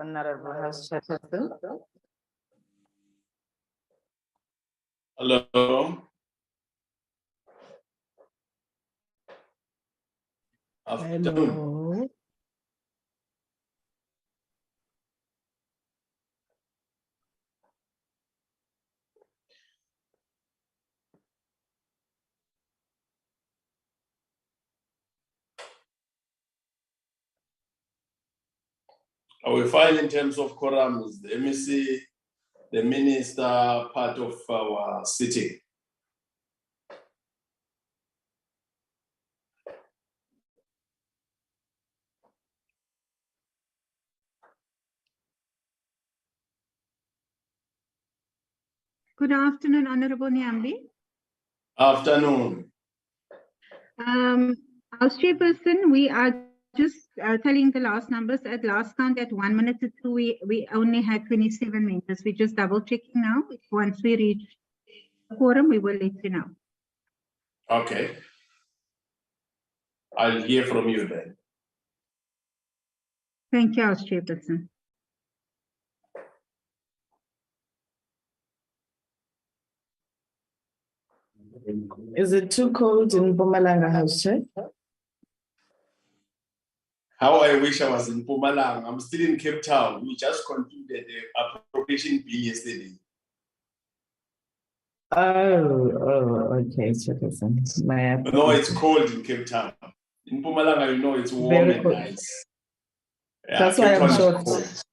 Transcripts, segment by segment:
Honorable House Chairperson. Hello. Afternoon. Hello. Are we fine in terms of quorum? Is the MEC, the minister, part of our sitting? Good afternoon, Honorable Nyambi. Afternoon. House Chairperson, we are just telling the last numbers. At last count, at 1 minute to 2, we only had 27 members. We're just double checking now. Once we reach the quorum, we will let you know. Okay. I'll hear from you then. Thank you, House Chairperson. Is it too cold in Mpumalanga, House Chair? How I wish I was in Mpumalanga. I'm still in Cape Town. We just concluded the appropriation bill yesterday. Oh, okay, Chairperson. No, it's cold in Cape Town. In Mpumalanga, you know, it's warm Very and cold. nice. Yeah, That's Cape why I'm Town short. is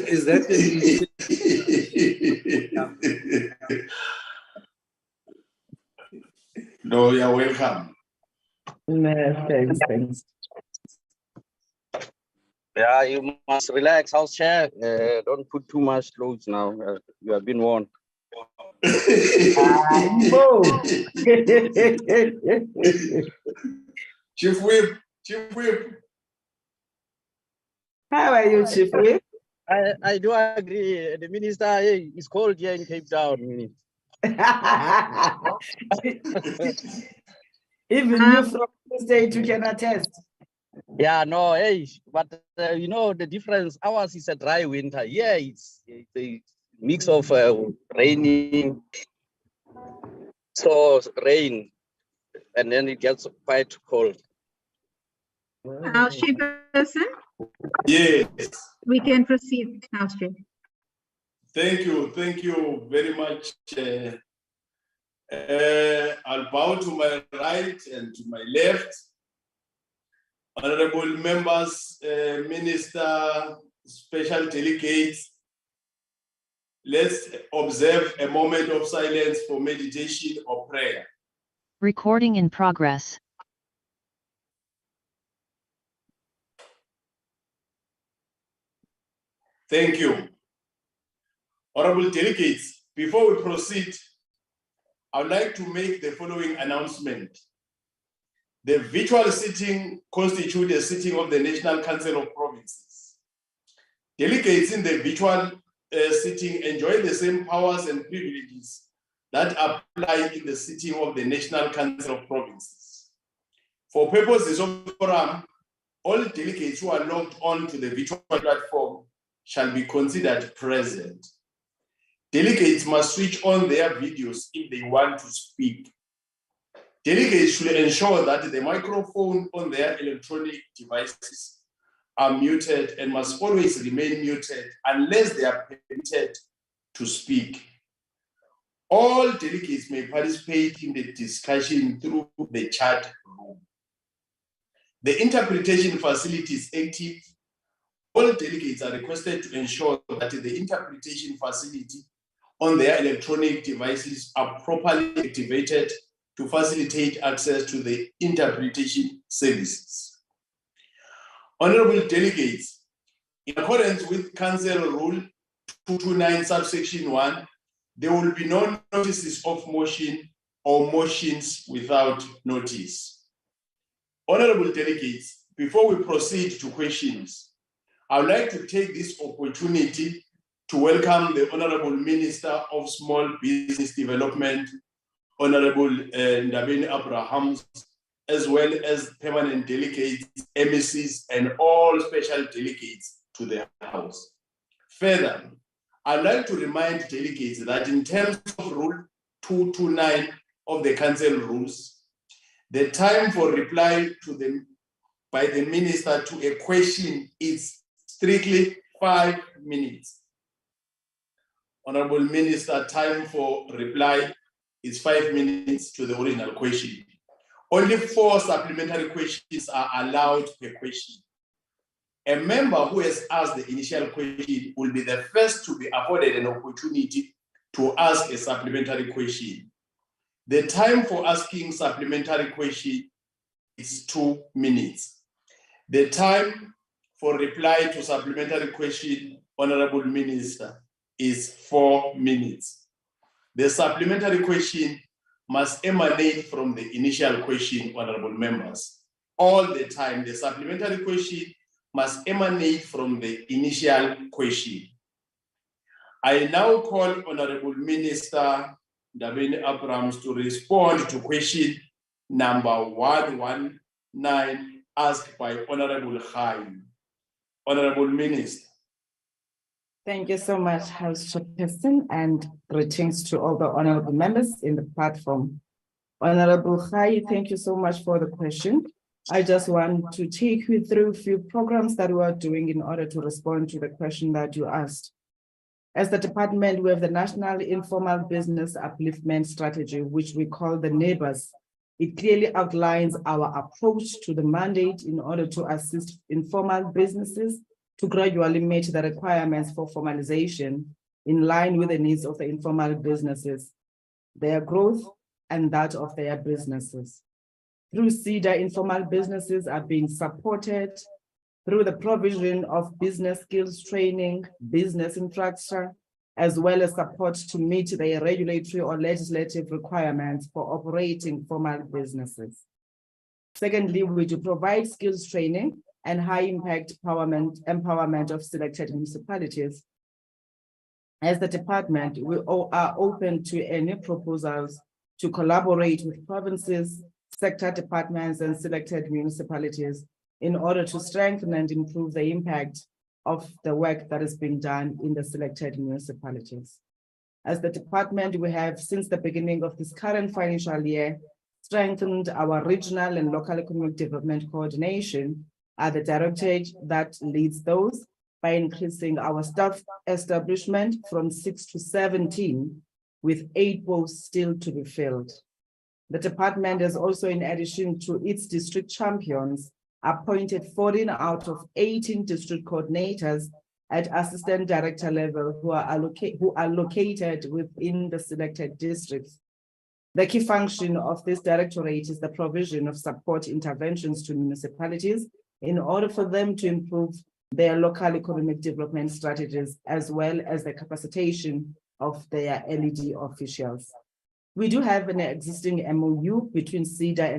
Is that No, you're welcome. No, thanks. Yeah, you must relax, House Chair. Don't put too much clothes now. You have been warned. Chief Whip. How are you, Chief Whip? I do agree. The minister is cold here in Cape Town. Even you from the state, you can attest. Yeah, no, but you know the difference. Ours is a dry winter. Yeah, it's a mix of raining, so rain, and then it gets quite cold. House Chairperson, Yes. we can proceed, House Chair. Thank you very much. I'll bow to my right and to my left. Honorable members, minister, special delegates, let's observe a moment of silence for meditation or prayer. Recording in progress. Thank you. Honorable delegates, before we proceed, I would like to make the following announcement. The virtual sitting constitutes a sitting of the National Council of Provinces. Delegates in the virtual sitting enjoy the same powers and privileges that apply in the sitting of the National Council of Provinces. For purposes of forum, all delegates who are logged on to the virtual platform shall be considered present. Delegates must switch on their videos if they want to speak. Delegates should ensure that the microphone on their electronic devices are muted and must always remain muted unless they are permitted to speak. All delegates may participate in the discussion through the chat room. The interpretation facility is active. All delegates are requested to ensure that the interpretation facility on their electronic devices are properly activated to facilitate access to the interpretation services. Honorable delegates, in accordance with Council Rule 229 subsection 1, there will be no notices of motion or motions without notice. Honorable delegates, before we proceed to questions, I would like to take this opportunity to welcome the Honorable Minister of Small Business Development, Honorable Ndabeni Abrahams, as well as permanent delegates, MECs, and all special delegates to the House. Further, I'd like to remind delegates that in terms of Rule 229 of the Council Rules, the time for reply to them by the Minister to a question is strictly 5 minutes. Honorable Minister, time for reply is 5 minutes to the original question. Only 4 supplementary questions are allowed per question. A member who has asked the initial question will be the first to be afforded an opportunity to ask a supplementary question. The time for asking supplementary question is 2 minutes. The time for reply to supplementary question, Honorable Minister, is 4 minutes. The supplementary question must emanate from the initial question, Honorable members. All the time, the supplementary question must emanate from the initial question. I now call Honorable Minister Ndabeni Abrahams to respond to question number 119 asked by Honorable Khaim. Honorable Minister. Thank you so much, House Chairperson, and greetings to all the honorable members in the platform. Honorable Khai, thank you so much for the question. I just want to take you through a few programs that we are doing in order to respond to the question that you asked. As the department, we have the National Informal Business Upliftment Strategy, which we call the NEBUS. It clearly outlines our approach to the mandate in order to assist informal businesses to gradually meet the requirements for formalization in line with the needs of the informal businesses, their growth, and that of their businesses. Through SEDA, informal businesses are being supported through the provision of business skills training, business infrastructure, as well as support to meet their regulatory or legislative requirements for operating formal businesses. Secondly, we do provide skills training and high impact empowerment of selected municipalities. As the department, we are open to any proposals to collaborate with provinces, sector departments, and selected municipalities in order to strengthen and improve the impact of the work that is being done in the selected municipalities. As the department, we have, since the beginning of this current financial year, strengthened our regional and local economic development coordination at the directorate that leads those by increasing our staff establishment from 6 to 17, with 8 posts still to be filled. The department has also, in addition to its district champions, appointed 14 out of 18 district coordinators at assistant director level who are located within the selected districts. The key function of this directorate is the provision of support interventions to municipalities in order for them to improve their local economic development strategies, as well as the capacitation of their LED officials. We do have an existing MOU between SEDA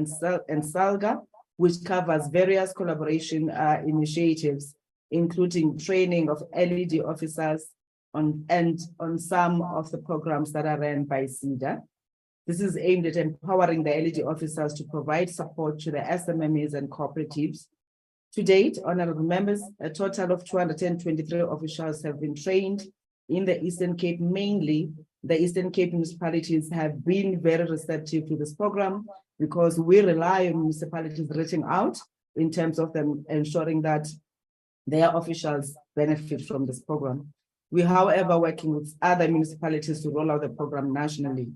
and SALGA, which covers various collaboration initiatives, including training of LED officers on some of the programs that are run by SEDA. This is aimed at empowering the LED officers to provide support to the SMMEs and cooperatives. To date, honorable members, a total of 223 officials have been trained in the Eastern Cape. Mainly, the Eastern Cape municipalities have been very receptive to this program because we rely on municipalities reaching out in terms of them ensuring that their officials benefit from this program. We, however, working with other municipalities to roll out the program nationally.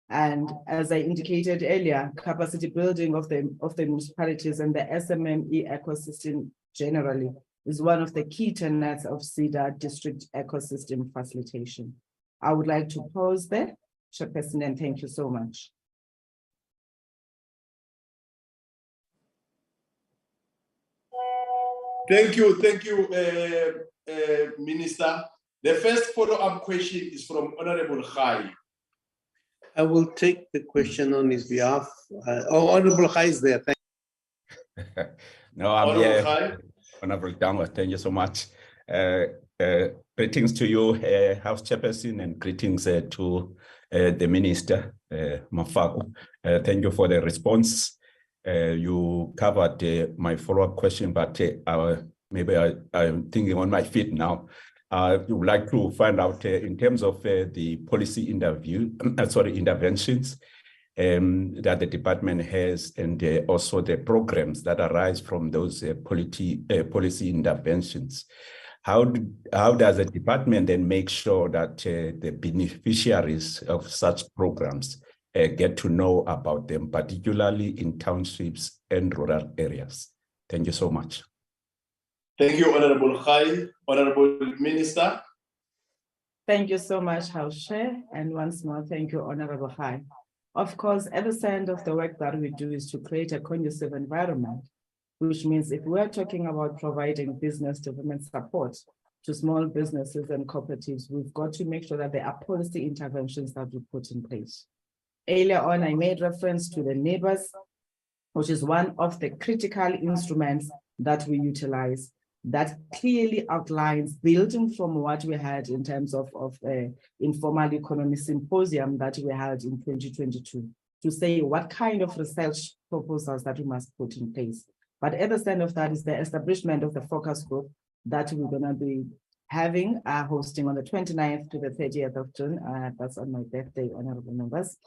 And as I indicated earlier, capacity building of the municipalities and the SMME ecosystem generally is one of the key tenets of CEDA district ecosystem facilitation. I would like to pause there, Chairperson, and thank you so much. Thank you, Minister. The first follow-up question is from Honorable Khai. I will take the question on his behalf. Honorable Khai is there. Thank No, I'm Honorable here. Khai. Honorable Dango, thank you so much. Greetings to you, House Chairperson, and greetings to the Minister, Mafako. Thank you for the response. You covered my follow-up question, but maybe I'm thinking on my feet now. I would like to find out in terms of the policy interventions that the department has, and also the programs that arise from those policy interventions. How does the department then make sure that the beneficiaries of such programs get to know about them, particularly in townships and rural areas? Thank you so much. Thank you, Honorable Khai. Honorable Minister. Thank you so much, House Chair. And once more, thank you, Honorable Khai. Of course, at the center of the work that we do is to create a conducive environment, which means if we're talking about providing business development support to small businesses and cooperatives, we've got to make sure that there are policy interventions that we put in place. Earlier on, I made reference to the neighbors, which is one of the critical instruments that we utilize that clearly outlines, building from what we had in terms of informal economy symposium that we had in 2022, to say what kind of research proposals that we must put in place. But at the center of that is the establishment of the focus group that we're going to be having, hosting on the 29th to the 30th of June. That's on my birthday, honorable members.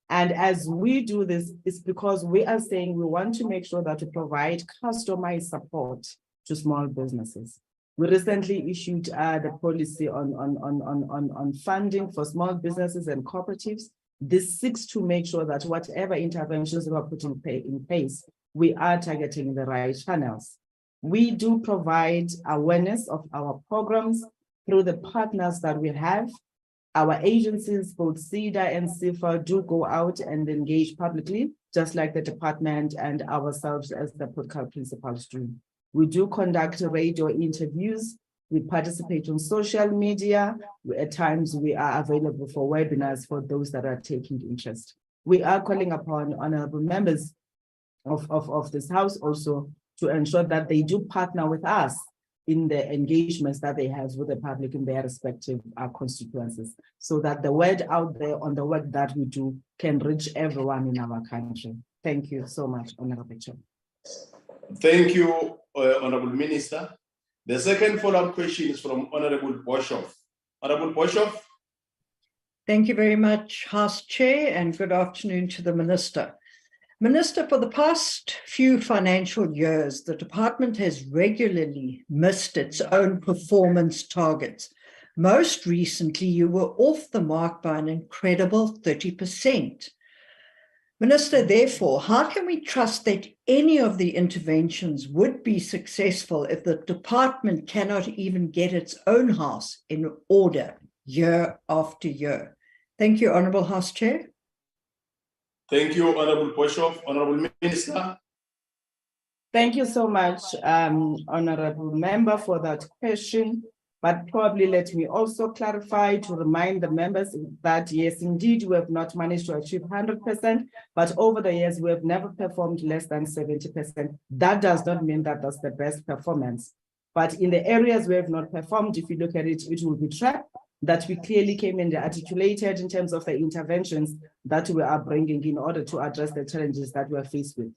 And as we do this, it's because we are saying we want to make sure that we provide customized support to small businesses. We recently issued the policy on funding for small businesses and cooperatives. This seeks to make sure that whatever interventions we are putting in place, we are targeting the right channels. We do provide awareness of our programs through the partners that we have. Our agencies, both CEDA and CIFA, do go out and engage publicly, just like the department and ourselves as the protocol principals do. We do conduct radio interviews. We participate on social media. At times, we are available for webinars for those that are taking interest. We are calling upon honorable members of this House also to ensure that they do partner with us in the engagements that they have with the public in their respective constituencies, so that the word out there on the work that we do can reach everyone in our country. Thank you so much, Honorable Chair. Thank you, Honorable Minister. The second follow-up question is from Honorable Boshoff. Honorable Boshoff. Thank you very much, House Chair, and good afternoon to the Minister. Minister, for the past few financial years, the department has regularly missed its own performance targets. Most recently, you were off the mark by an incredible 30%. Minister, therefore, how can we trust that any of the interventions would be successful if the department cannot even get its own house in order year after year? Thank you, Honourable House Chair. Thank you, Honourable Boshoff. Honourable Minister. Thank you so much, Honourable Member, for that question. But probably let me also clarify to remind the members that yes, indeed, we have not managed to achieve 100%, but over the years, we have never performed less than 70%. That does not mean that that's the best performance. But in the areas we have not performed, if you look at it, it will be tracked that we clearly came in and articulated in terms of the interventions that we are bringing in order to address the challenges that we are faced with.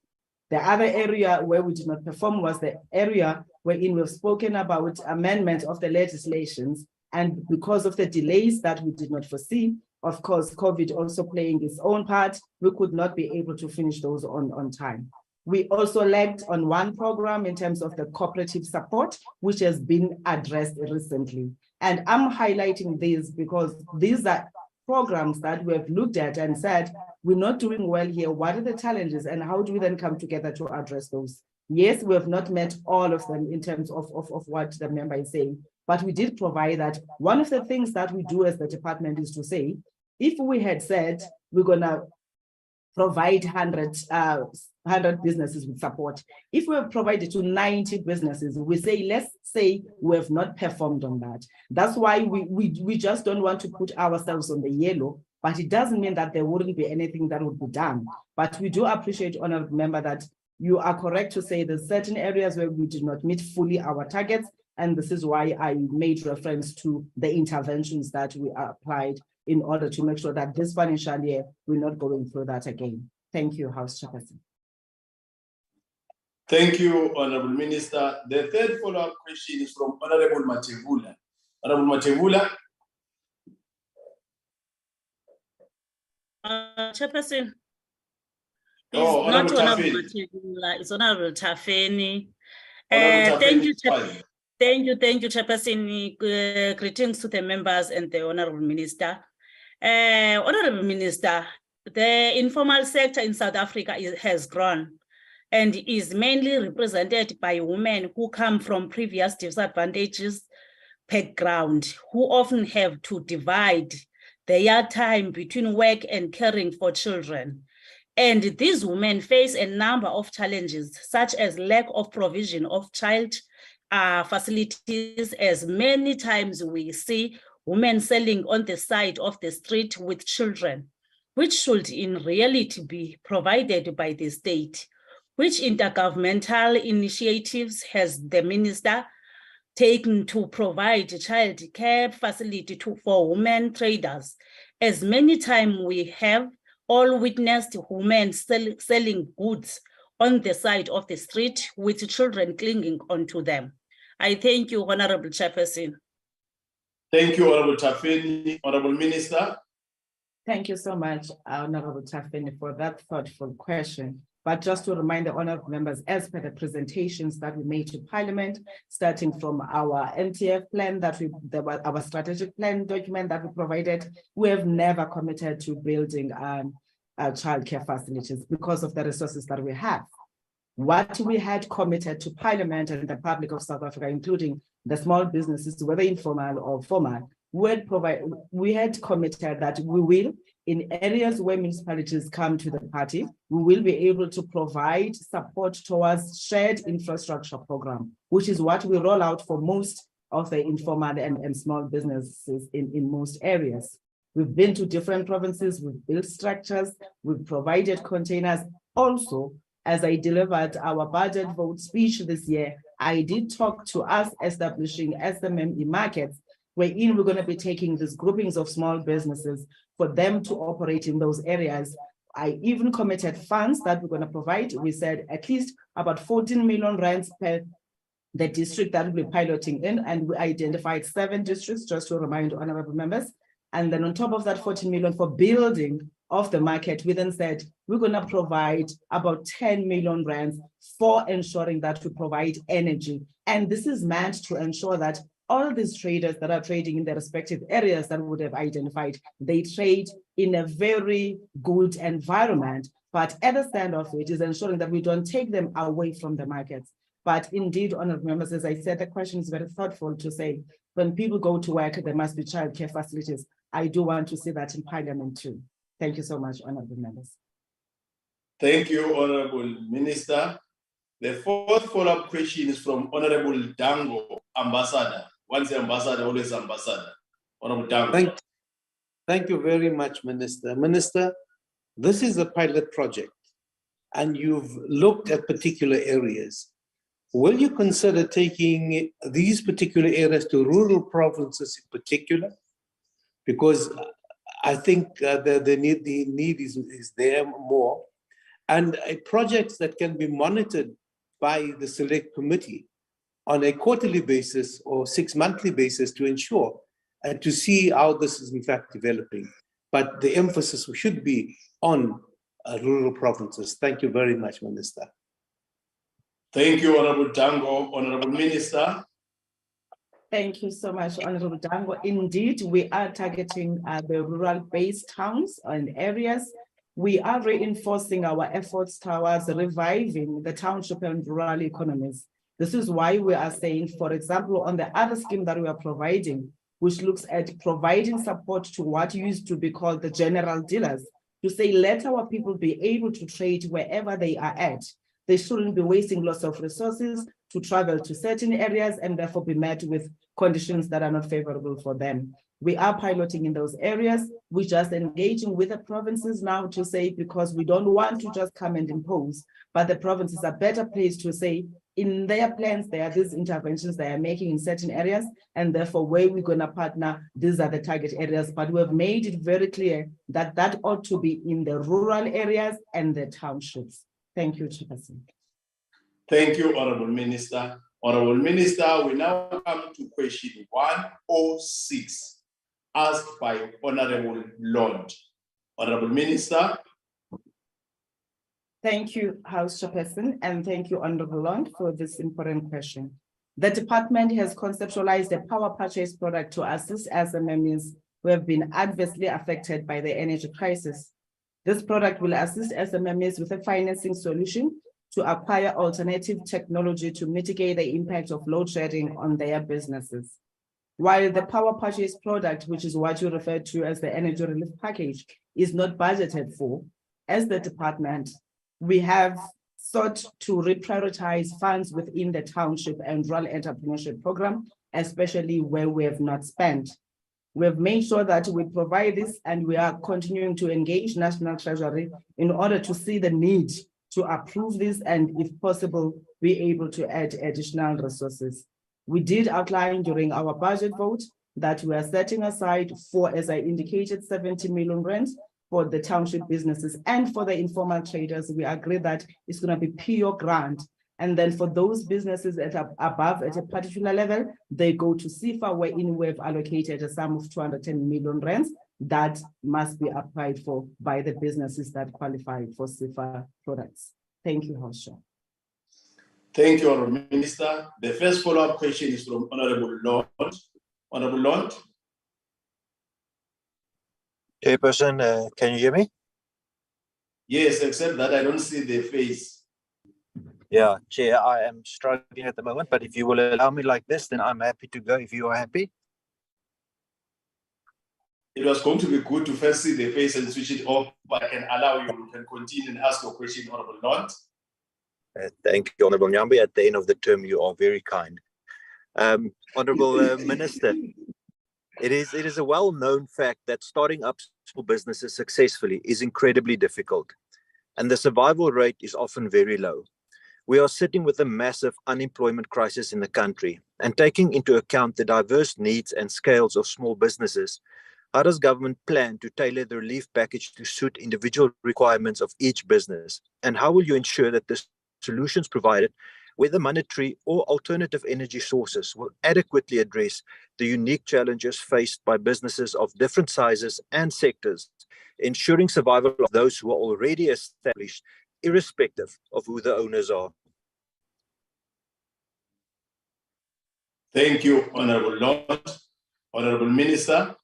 The other area where we did not perform was the area wherein we've spoken about amendment of the legislations. And because of the delays that we did not foresee, of course, COVID also playing its own part, we could not be able to finish those on time. We also lagged on one program in terms of the cooperative support, which has been addressed recently. And I'm highlighting these because these are programs that we have looked at and said, we're not doing well here. What are the challenges and how do we then come together to address those? Yes, we have not met all of them in terms of what the member is saying, but we did provide that. One of the things that we do as the department is to say, if we had said we're gonna provide 100 businesses with support, if we have provided to 90 businesses, we say, let's say we have not performed on that. That's why we just don't want to put ourselves on the yellow, but it doesn't mean that there wouldn't be anything that would be done. But we do appreciate, honorable member, that you are correct to say there's certain areas where we did not meet fully our targets. And this is why I made reference to the interventions that we applied in order to make sure that this financial year, we're not going through that again. Thank you, House Chairperson. Thank you, Honorable Minister. The third follow-up question is from Honorable Matevula. Honorable Matevula. Chairperson, Oh, it's not Honorable Honorable Tafeni. Matebula, it's Honorable Tafeni. Honorable Thank Tafeni, you, it's fine. thank you, Chairperson. Greetings to the members and the Honorable Minister. Honorable Minister, the informal sector in South Africa has grown and is mainly represented by women who come from previous disadvantages background, who often have to divide their time between work and caring for children. And these women face a number of challenges, such as lack of provision of child facilities, as many times we see women selling on the side of the street with children, which should in reality be provided by the state. Which intergovernmental initiatives has the minister taken to provide child care facility for women traders? As many times we have all witnessed women selling goods on the side of the street with children clinging onto them. I thank you, Honorable Chairperson. Thank you, Honorable Tafeni. Honorable Minister. Thank you so much, Honorable Tafeni, for that thoughtful question. But just to remind the honorable members, as per the presentations that we made to Parliament, starting from our NTF plan our strategic plan document that we provided, we have never committed to building childcare facilities because of the resources that we have. What we had committed to Parliament and the public of South Africa, including the small businesses, whether informal or formal, we had committed that we will, in areas where municipalities come to the party, we will be able to provide support towards shared infrastructure program, which is what we roll out for most of the informal and small businesses in most areas. We've been to different provinces, we've built structures, we've provided containers. Also, as I delivered our budget vote speech this year, I did talk to us establishing SMME markets, wherein we're going to be taking these groupings of small businesses for them to operate in those areas. I even committed funds that we're going to provide. We said at least about 14 million rands per the district that we'll be piloting in, and we identified 7 districts, just to remind honorable members. And then on top of that 14 million for building of the market, we then said we're going to provide about 10 million rands for ensuring that we provide energy. And this is meant to ensure that all these traders that are trading in their respective areas that we would have identified, they trade in a very good environment. But at the stand of it is ensuring that we don't take them away from the markets. But indeed, honorable members, as I said, the question is very thoughtful to say, when people go to work, there must be childcare facilities. I do want to see that in Parliament too. Thank you so much, honorable members. Thank you, Honorable Minister. The fourth follow-up question is from Honorable Dango, Ambassador. Once ambassador, always ambassador. Honorable Dango. Thank you very much, Minister. Minister, this is a pilot project, and you've looked at particular areas. Will you consider taking these particular areas to rural provinces in particular? Because I think the need is there more. And projects that can be monitored by the select committee on a quarterly basis or 6-monthly basis to ensure and to see how this is in fact developing. But the emphasis should be on rural provinces. Thank you very much, Minister. Thank you, Honorable Dango. Honorable Minister. Thank you so much, Honorable Dango. Indeed, we are targeting the rural-based towns and areas. We are reinforcing our efforts towards reviving the township and rural economies. This is why we are saying, for example, on the other scheme that we are providing, which looks at providing support to what used to be called the general dealers, to say, let our people be able to trade wherever they are at. They shouldn't be wasting lots of resources to travel to certain areas and therefore be met with conditions that are not favorable for them. We are piloting in those areas. We're just engaging with the provinces now to say, because we don't want to just come and impose, but the provinces are better placed to say, in their plans, there are these interventions they are making in certain areas, and therefore where we're going to partner, these are the target areas. But we've made it very clear that that ought to be in the rural areas and the townships. Thank you, Chairperson. Thank you, Honorable Minister. Honorable Minister, we now come to question 106, asked by Honorable Lord. Honorable Minister. Thank you, House Chairperson, and thank you, Honorable Lord, for this important question. The department has conceptualized a power purchase product to assist SMMEs who have been adversely affected by the energy crisis. This product will assist SMMEs with a financing solution to acquire alternative technology to mitigate the impact of load shedding on their businesses. While the power purchase product, which is what you refer to as the energy relief package, is not budgeted for, as the department, we have sought to reprioritize funds within the township and rural entrepreneurship program, especially where we have not spent. We have made sure that we provide this, and we are continuing to engage National Treasury in order to see the need to approve this and, if possible, be able to add additional resources. We did outline during our budget vote that we are setting aside for, as I indicated, 70 million rand for the township businesses and for the informal traders. We agree that it's going to be pure grant. And then for those businesses that are above at a particular level, they go to CIFA, wherein we've allocated a sum of 210 million rands that must be applied for by the businesses that qualify for CIFA products. Thank you, House Chair. Thank you, Honorable Minister. The first follow-up question is from Honorable Lord. Honorable Lord. Chairperson, can you hear me? Yes, except that I don't see the face. Yeah, Chair, I am struggling at the moment, but if you will allow me like this, then I'm happy to go if you are happy. It was going to be good to first see the face and switch it off, but I can allow you. You can continue and ask your question, Honorable Lord. Thank you, Honorable Nyambi. At the end of the term, you are very kind. Honorable Minister, it is a well-known fact that starting up small businesses successfully is incredibly difficult, and the survival rate is often very low. We are sitting with a massive unemployment crisis in the country, and taking into account the diverse needs and scales of small businesses, how does government plan to tailor the relief package to suit individual requirements of each business? And how will you ensure that the solutions provided, whether monetary or alternative energy sources, will adequately address the unique challenges faced by businesses of different sizes and sectors, ensuring survival of those who are already established, irrespective of who the owners are? Thank you, Honorable Lord. Honorable Minister.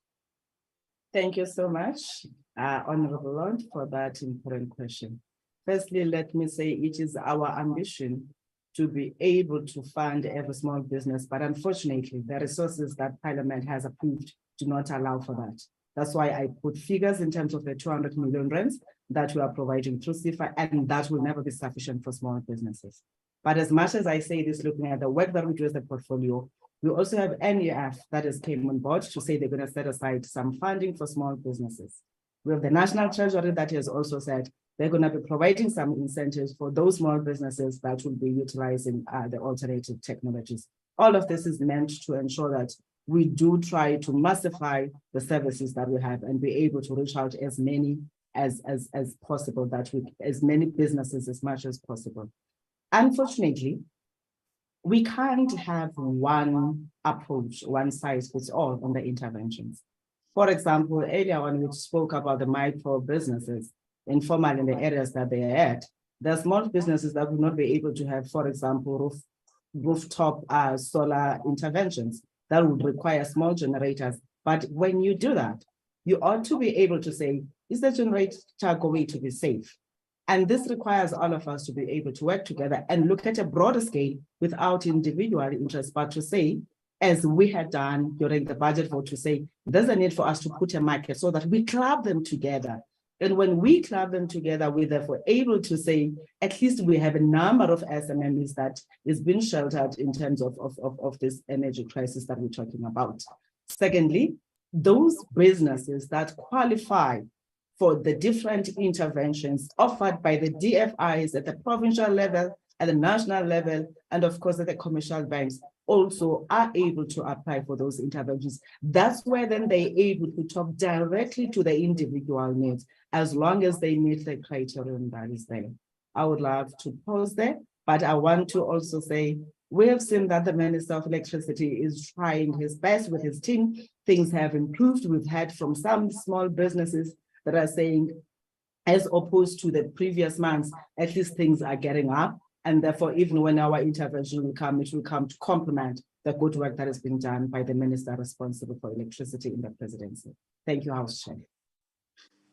Thank you so much, Honorable Lord, for that important question. Firstly, let me say it is our ambition to be able to fund every small business, but unfortunately, the resources that Parliament has approved do not allow for that. That's why I put figures in terms of the 200 million rands that we are providing through CIFA, and that will never be sufficient for small businesses. But as much as I say this, looking at the work that we do as a portfolio, we also have NEF that has came on board to say they're going to set aside some funding for small businesses. We have the National Treasury that has also said they're going to be providing some incentives for those small businesses that will be utilizing the alternative technologies. All of this is meant to ensure that we do try to massify the services that we have and be able to reach out as many as possible, as many businesses as much as possible. Unfortunately, we can't have one approach, one size fits all on the interventions. For example, earlier when we spoke about the micro businesses, informal in the areas that they are at, there are small businesses that will not be able to have, for example, rooftop solar interventions. that would require small generators. But when you do that, you ought to be able to say, is the generator going to be safe? And this requires all of us to be able to work together and look at a broader scale without individual interest, but to say, as we had done during the budget vote, to say, there's a need for us to put a market so that we club them together. And when we club them together, we're therefore able to say, at least we have a number of SMMEs that is being sheltered in terms of this energy crisis that we're talking about. Secondly, those businesses that qualify for the different interventions offered by the DFIs at the provincial level, at the national level, and of course at the commercial banks also are able to apply for those interventions. That's where then they're able to talk directly to the individual needs, as long as they meet the criterion that is there. I would love to pause there, but I want to also say, we have seen that the Minister of Electricity is trying his best with his team. Things have improved. We've heard from some small businesses that are saying, as opposed to the previous months, at least things are getting up. And therefore, even when our intervention will come, it will come to complement the good work that has been done by the minister responsible for electricity in the presidency. Thank you, House Chair.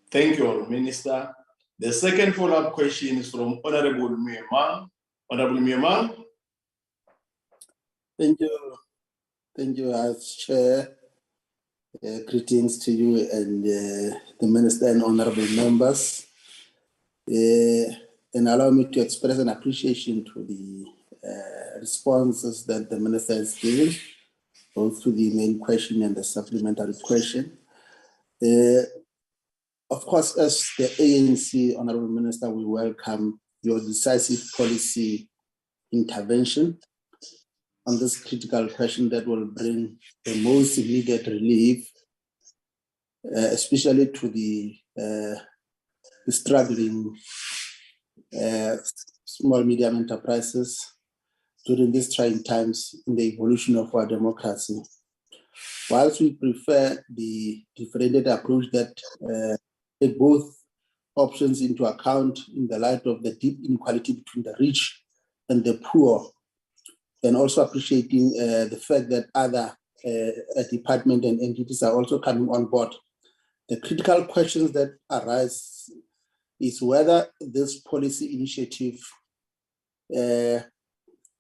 Thank you, Minister. The second follow-up question is from Honorable Muyemang. Honorable Muyemang. Thank you. Thank you, House Chair. Greetings to you and the Minister and honorable members. And allow me to express an appreciation to the responses that the Minister has given, both to the main question and the supplementary question. Of course, as the ANC, Honorable Minister, we welcome your decisive policy intervention on this critical question that will bring the most immediate relief, especially to the struggling small, medium enterprises during these trying times in the evolution of our democracy. Whilst we prefer the differentiated approach that take both options into account in the light of the deep inequality between the rich and the poor, and also appreciating the fact that other departments and entities are also coming on board. The critical questions that arise is whether this policy initiative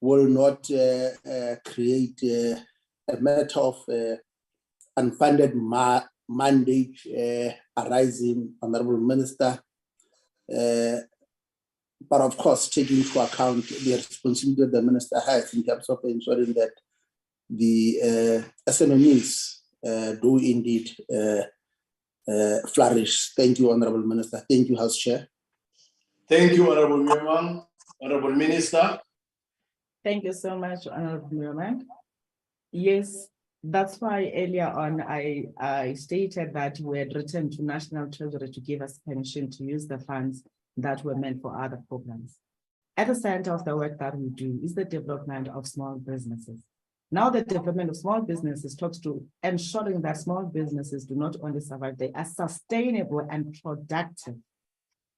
will not create a matter of unfunded mandate arising, Honorable Minister, but of course taking into account the responsibility that the Minister has in terms of ensuring that the SMMEs do indeed flourish. Thank you, Honorable Minister. Thank you, House Chair. Thank you, Honorable Muyemang. Honorable Minister. Thank you so much, Honorable Muyemang. Yes, that's why earlier on I stated that we had written to National Treasury to give us permission to use the funds that were meant for other programs. At the center of the work that we do is the development of small businesses. Now the development of small businesses talks to ensuring that small businesses do not only survive, they are sustainable and productive.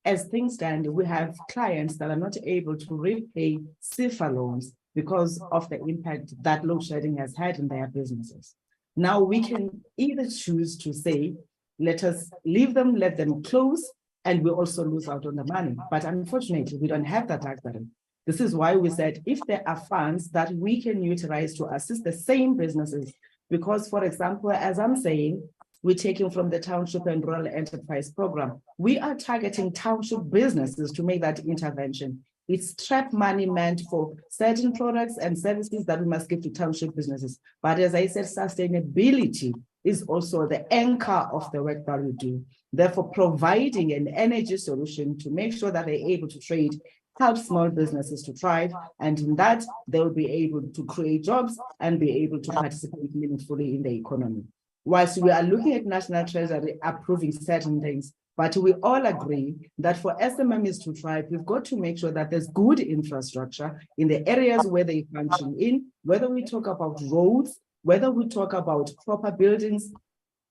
As things stand, we have clients that are not able to repay CIFA loans because of the impact that load shedding has had in their businesses. Now we can either choose to say, let us leave them, let them close, and we also lose out on the money. But unfortunately, we don't have that luxury. This is why we said, if there are funds that we can utilize to assist the same businesses, because for example, as I'm saying, we're taking from the Township and Rural Enterprise Program. We are targeting township businesses to make that intervention. It's trap money meant for certain products and services that we must give to township businesses. But as I said, sustainability is also the anchor of the work that we do. Therefore, providing an energy solution to make sure that they're able to trade helps small businesses to thrive, and in that, they'll be able to create jobs and be able to participate meaningfully in the economy. Whilst we are looking at National Treasury approving certain things, but we all agree that for SMMEs to thrive, we've got to make sure that there's good infrastructure in the areas where they function in, whether we talk about roads, whether we talk about proper buildings,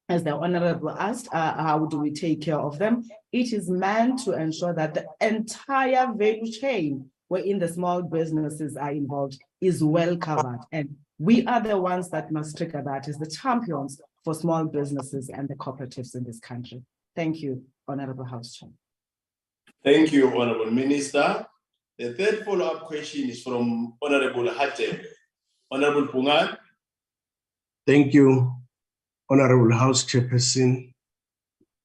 as the Honorable asked, how do we take care of them? It is meant to ensure that the entire value chain wherein the small businesses are involved is well covered. And We are the ones that must trigger that as the champions for small businesses and the cooperatives in this country. Thank you, Honorable House Chair. Thank you, Honorable Minister. The third follow-up question is from Honorable Hatebe. Honorable Pungan. Thank you, Honorable House Chairperson,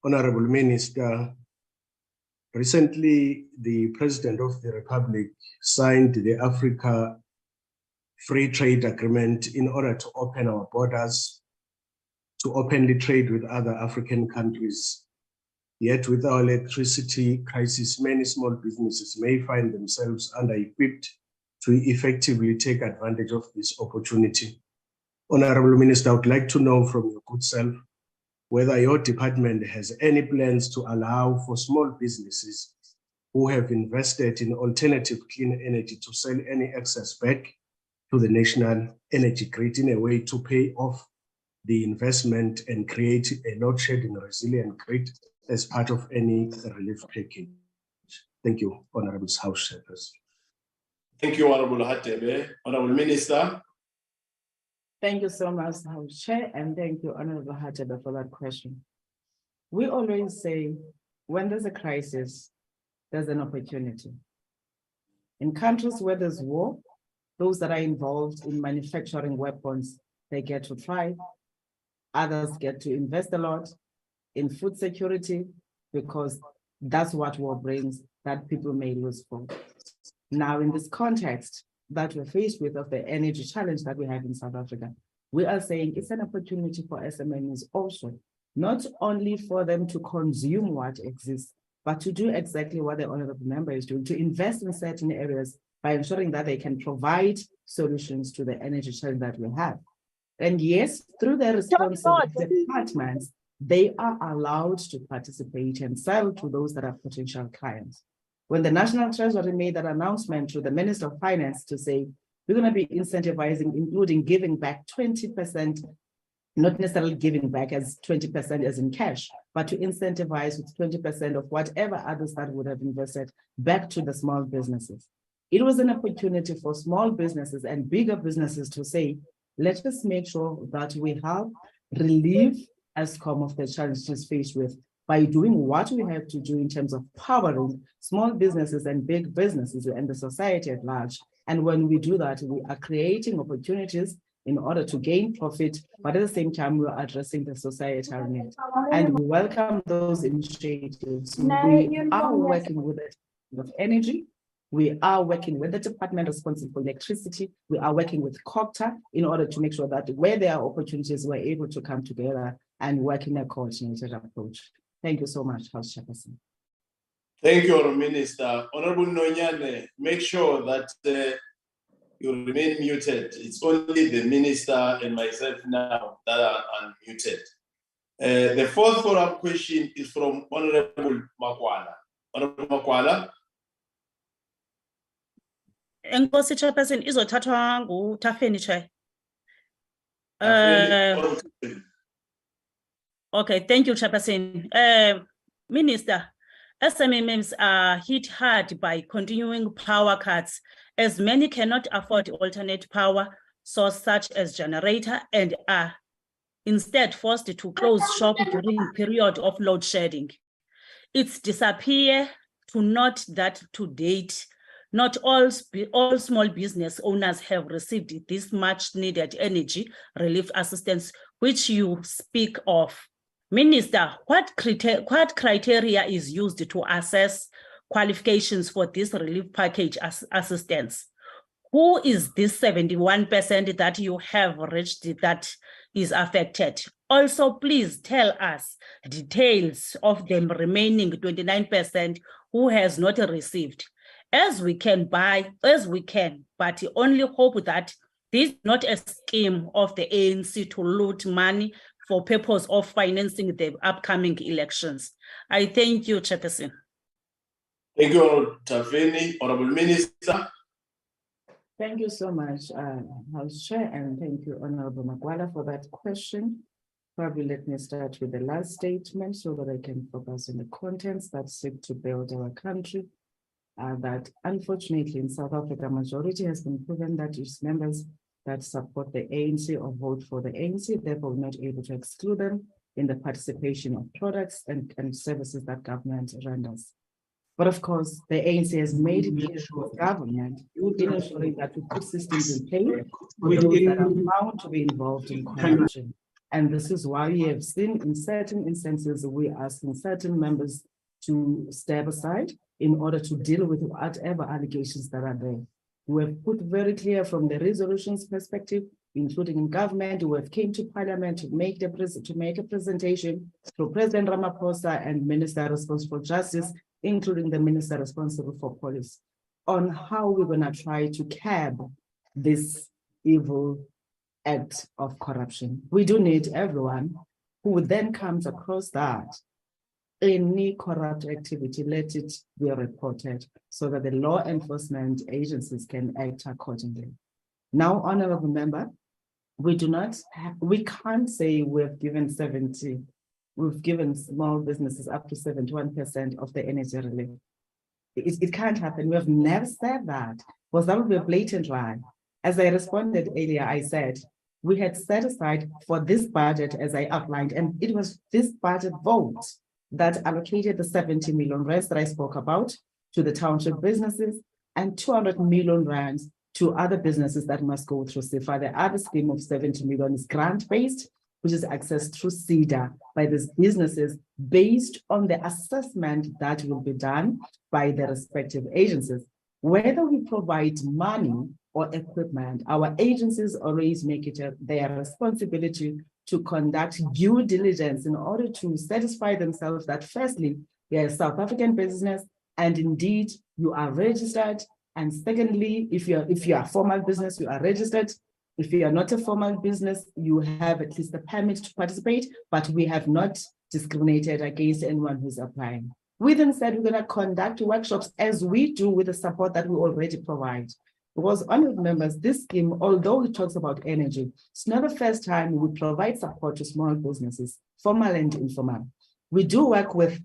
Honorable Minister. Recently, the President of the Republic signed the Africa Free Trade Agreement in order to open our borders, to openly trade with other African countries. Yet with our electricity crisis, many small businesses may find themselves under-equipped to effectively take advantage of this opportunity. Honorable Minister, I would like to know from your good self whether your department has any plans to allow for small businesses who have invested in alternative clean energy to sell any excess back to the national energy grid in a way to pay off the investment and create a load shedding resilient grid as part of any relief package. Thank you, Honorable House Chairperson. Thank you, Honorable Hatebe. Honorable Minister. Thank you so much, House Chair, and thank you, Honorable Hatebe, for that question. We always say, when there's a crisis, there's an opportunity. In countries where there's war, those that are involved in manufacturing weapons, they get to thrive. Others get to invest a lot in food security because that's what war brings that people may lose for. Now, in this context that we're faced with of the energy challenge that we have in South Africa, we are saying it's an opportunity for SMEs also, not only for them to consume what exists, but to do exactly what the honorable member is doing, to invest in certain areas by ensuring that they can provide solutions to the energy challenge that we have. And yes, through their responsive departments, they are allowed to participate and sell to those that are potential clients. When the National Treasury made that announcement to the Minister of Finance to say, we're going to be incentivizing, including giving back 20%, not necessarily giving back as 20% as in cash, but to incentivize with 20% of whatever others that would have invested back to the small businesses. It was an opportunity for small businesses and bigger businesses to say, let us make sure that we help relieve Eskom of the challenges faced with by doing what we have to do in terms of powering small businesses and big businesses and the society at large. And when we do that, we are creating opportunities in order to gain profit, but at the same time, we are addressing the societal need. And we welcome those initiatives. We are working with the Department of Energy. We are working with the department responsible for electricity. We are working with COPTA in order to make sure that where there are opportunities, we're able to come together and work in a coordinated approach. Thank you so much, House Chairperson. Thank you, Honorable Minister. Honorable Nonyane, make sure that you remain muted. It's only the Minister and myself now that are unmuted. The fourth follow-up question is from Honorable Makwala. Honorable Makwala. Enkosi Chairperson, izothathwa nguTafeni Chair. Okay, thank you, Chairperson. Minister, SMMs are hit hard by continuing power cuts, as many cannot afford alternate power source such as generator and are instead forced to close shop during period of load shedding. It's disappear to note that to date, not all small business owners have received this much needed energy relief assistance, which you speak of. Minister, what criteria is used to assess qualifications for this relief package assistance? Who is this 71% that you have reached that is affected? Also, please tell us details of the remaining 29% who has not received. As we can, but only hope that this is not a scheme of the ANC to loot money for purpose of financing the upcoming elections. I thank you, Chairperson. Thank you, Honorable Tafeni. Honorable Minister. Thank you so much, House Chair, and thank you, Honorable Magwala, for that question. Probably let me start with the last statement so that I can focus on the contents that seek to build our country. That unfortunately in South Africa, majority has been proven that its members that support the ANC or vote for the ANC, therefore we're not able to exclude them in the participation of products and services that government renders. But of course, the ANC has made it clear to the government in ensuring that we put systems in place for those that are found to be involved in corruption. And this is why we have seen in certain instances, we're asking certain members to step aside in order to deal with whatever allegations that are there. We have put very clear from the resolutions perspective, including in government, we have came to parliament to make a presentation to President Ramaphosa and Minister responsible for justice, including the Minister responsible for police, on how we're gonna try to curb this evil act of corruption. We do need everyone who then comes across that any corrupt activity, let it be reported so that the law enforcement agencies can act accordingly. Now, honorable member, we can't say we've given small businesses up to 71% of the energy relief. It can't happen. We have never said that, because that would be a blatant lie. As I responded earlier, I said, we had set aside for this budget, as I outlined, and it was this budget vote that allocated the 70 million rands that I spoke about to the township businesses and 200 million rands to other businesses that must go through CIFA. The other scheme of 70 million is grant-based, which is accessed through CEDA by these businesses based on the assessment that will be done by the respective agencies. Whether we provide money or equipment, our agencies always make it their responsibility to conduct due diligence in order to satisfy themselves that firstly, you're a South African business and indeed you are registered. And secondly, if you're a formal business, you are registered. If you are not a formal business, you have at least a permit to participate, but we have not discriminated against anyone who's applying. We then said we're going to conduct workshops as we do with the support that we already provide. Because, honourable members, this scheme, although it talks about energy, it's not the first time we provide support to small businesses, formal and informal. We do work with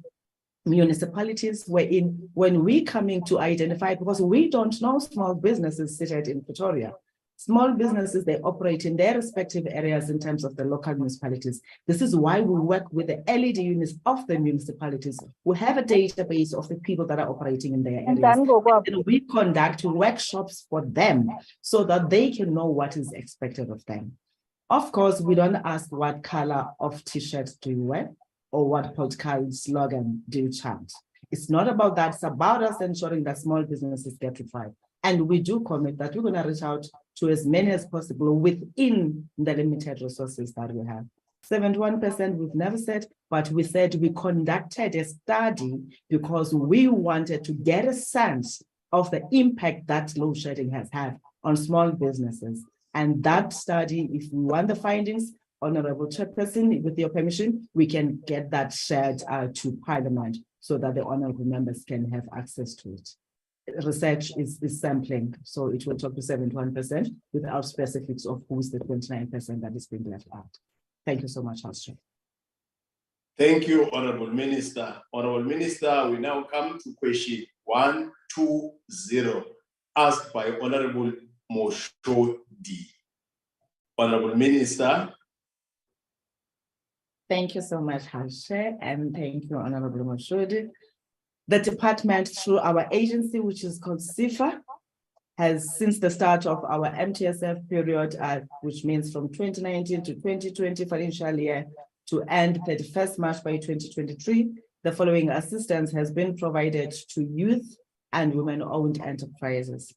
municipalities when we coming to identify, because we don't know small businesses situated in Pretoria. Small businesses, they operate in their respective areas in terms of the local municipalities. This is why we work with the LED units of the municipalities. We have a database of the people that are operating in their areas. And we conduct workshops for them so that they can know what is expected of them. Of course, we don't ask what color of t-shirt do you wear or what political slogan do you chant. It's not about that. It's about us ensuring that small businesses get to thrive. And we do commit that we're going to reach out to as many as possible within the limited resources that we have. 71% we've never said, but we said we conducted a study because we wanted to get a sense of the impact that load shedding has had on small businesses. And that study, if we want the findings, Honorable Chairperson, with your permission, we can get that shared to Parliament so that the honorable members can have access to it. Research is sampling, so it will talk to 71% without specifics of who's the 29% that is being left out. Thank you so much, House Chair. Thank you, Honorable Minister. Honorable Minister, we now come to question 120, asked by Honorable Moshodi. Honorable Minister. Thank you so much, House Chair, and thank you, Honorable Moshodi. The department, through our agency, which is called CIFA, has since the start of our MTSF period, which means from 2019 to 2020 financial year to end 31st March by 2023, the following assistance has been provided to youth and women-owned enterprises.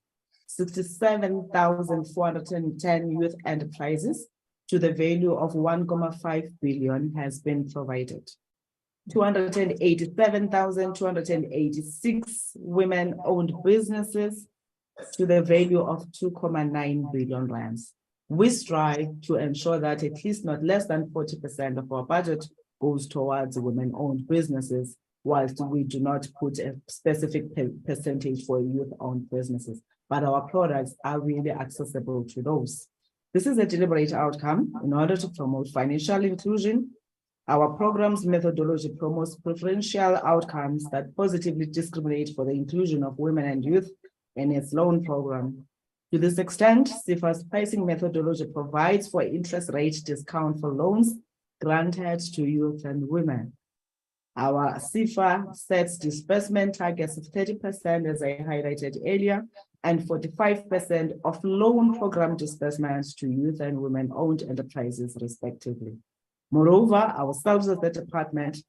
67,410 youth enterprises to the value of 1.5 billion has been provided. 287,286 women-owned businesses to the value of 2.9 billion rands. We strive to ensure that at least not less than 40% of our budget goes towards women-owned businesses, whilst we do not put a specific percentage for youth-owned businesses, but our products are really accessible to those. This is a deliberate outcome in order to promote financial inclusion. Our program's methodology promotes preferential outcomes that positively discriminate for the inclusion of women and youth in its loan program. To this extent, CIFA's pricing methodology provides for interest rate discount for loans granted to youth and women. Our CIFA sets disbursement targets of 30%, as I highlighted earlier, and 45% of loan program disbursements to youth and women-owned enterprises, respectively. Moreover, ourselves as the department,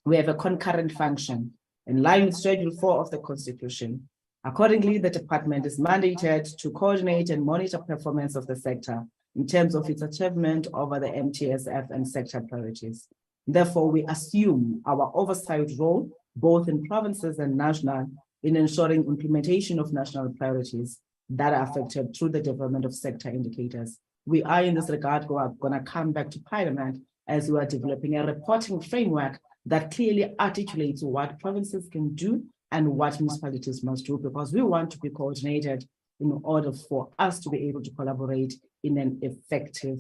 we have a concurrent function in line with Schedule 4 of the Constitution. Accordingly, the department is mandated to coordinate and monitor performance of the sector in terms of its achievement over the MTSF and sector priorities. Therefore, we assume our oversight role, both in provinces and national, in ensuring implementation of national priorities that are affected through the development of sector indicators. We are in this regard going to come back to Parliament as we are developing a reporting framework that clearly articulates what provinces can do and what municipalities must do, because we want to be coordinated in order for us to be able to collaborate in an effective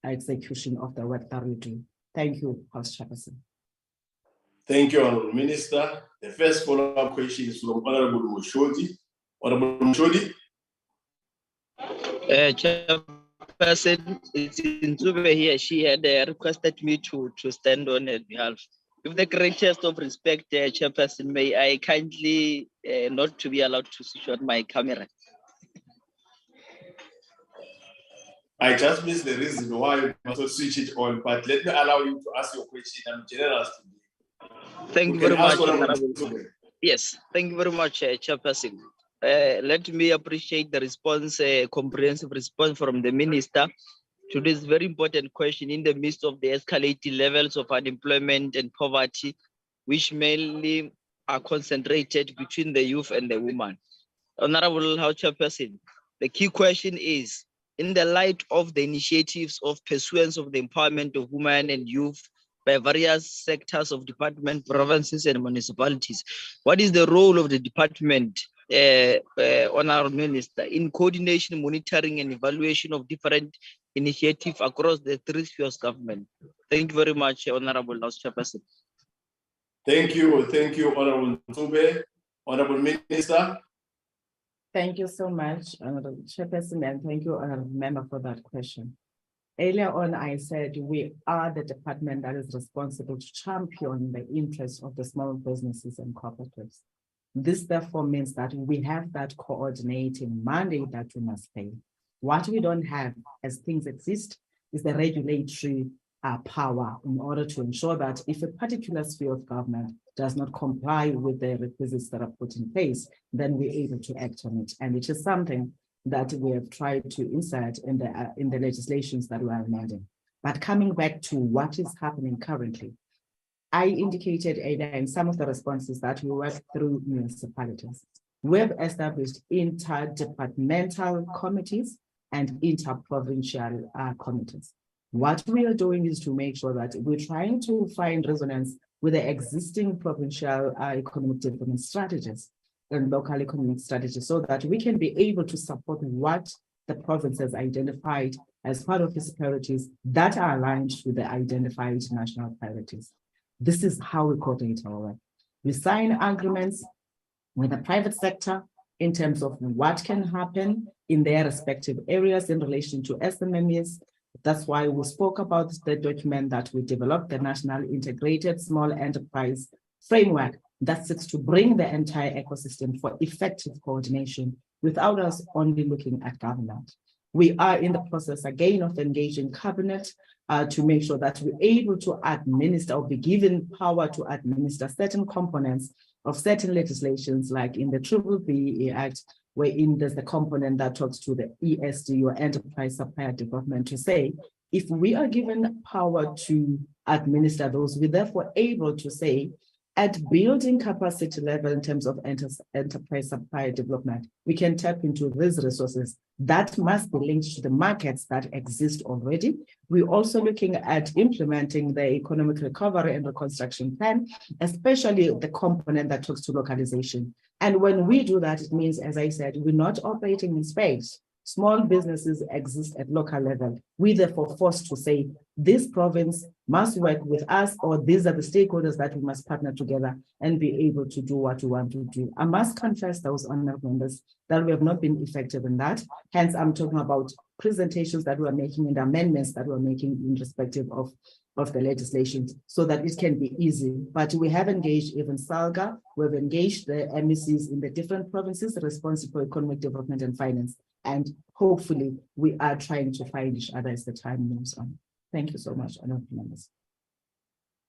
execution of the work that we do. Thank you, House Chairperson. Thank you, Honorable Minister. The first follow-up question is from Honorable Mushodi. Honorable Mushodi. Chairperson, it's Ncop here. She had requested me to stand on her behalf. With the greatest of respect, Chairperson, may I kindly not to be allowed to switch on my camera. I just missed the reason why you must not switch it on, but let me allow you to ask your question. I'm generous today. Thank you very much. Yes, thank you very much, Chairperson. Let me appreciate the response, comprehensive response from the Minister to this very important question in the midst of the escalating levels of unemployment and poverty, which mainly are concentrated between the youth and the women. Honorable House Chairperson, the key question is, in the light of the initiatives of pursuance of the empowerment of women and youth by various sectors of department, provinces, and municipalities, what is the role of the department, Honorable Minister, in coordination, monitoring, and evaluation of different initiatives across the three spheres of government? Thank you very much, Honorable House Chairperson. Thank you, Honorable Ncop. Honorable Minister. Thank you so much, Honorable Chairperson, and thank you, Honorable Member, for that question. Earlier on, I said we are the department that is responsible to champion the interests of the small businesses and cooperatives. This therefore means that we have that coordinating mandate that we must pay. What we don't have as things exist is the regulatory power in order to ensure that if a particular sphere of government does not comply with the requisites that are put in place, then we're able to act on it. And it is something that we have tried to insert in the legislations that we are amending. But coming back to what is happening currently, I indicated earlier in some of the responses that we work through municipalities. We have established interdepartmental committees and interprovincial committees. What we are doing is to make sure that we're trying to find resonance with the existing provincial economic development strategies and local economic strategies so that we can be able to support what the province has identified as part of its priorities that are aligned with the identified national priorities. This is how we coordinate our work. We sign agreements with the private sector in terms of what can happen in their respective areas in relation to SMMEs. That's why we spoke about the document that we developed, the National Integrated Small Enterprise Framework, that seeks to bring the entire ecosystem for effective coordination without us only looking at government. We are in the process again of engaging cabinet to make sure that we're able to administer or be given power to administer certain components of certain legislations, like in the BBBE Act, wherein there's the component that talks to the ESD or Enterprise Supplier Development to say, if we are given power to administer those, we're therefore able to say, at building capacity level in terms of enterprise supplier development, we can tap into these resources that must be linked to the markets that exist already. We're also looking at implementing the economic recovery and reconstruction plan, especially the component that talks to localization. And when we do that, it means, as I said, we're not operating in space. Small businesses exist at local level. We therefore forced to say, this province must work with us, or these are the stakeholders that we must partner together and be able to do what we want to do. I must confess, those honorable members, that we have not been effective in that. Hence, I'm talking about presentations that we're making and amendments that we're making in respective of the legislation so that it can be easy. But we have engaged even SALGA, we've engaged the MECs in the different provinces responsible for economic development and finance. And hopefully we are trying to find each other as the time moves on. Thank you so much, honorable members.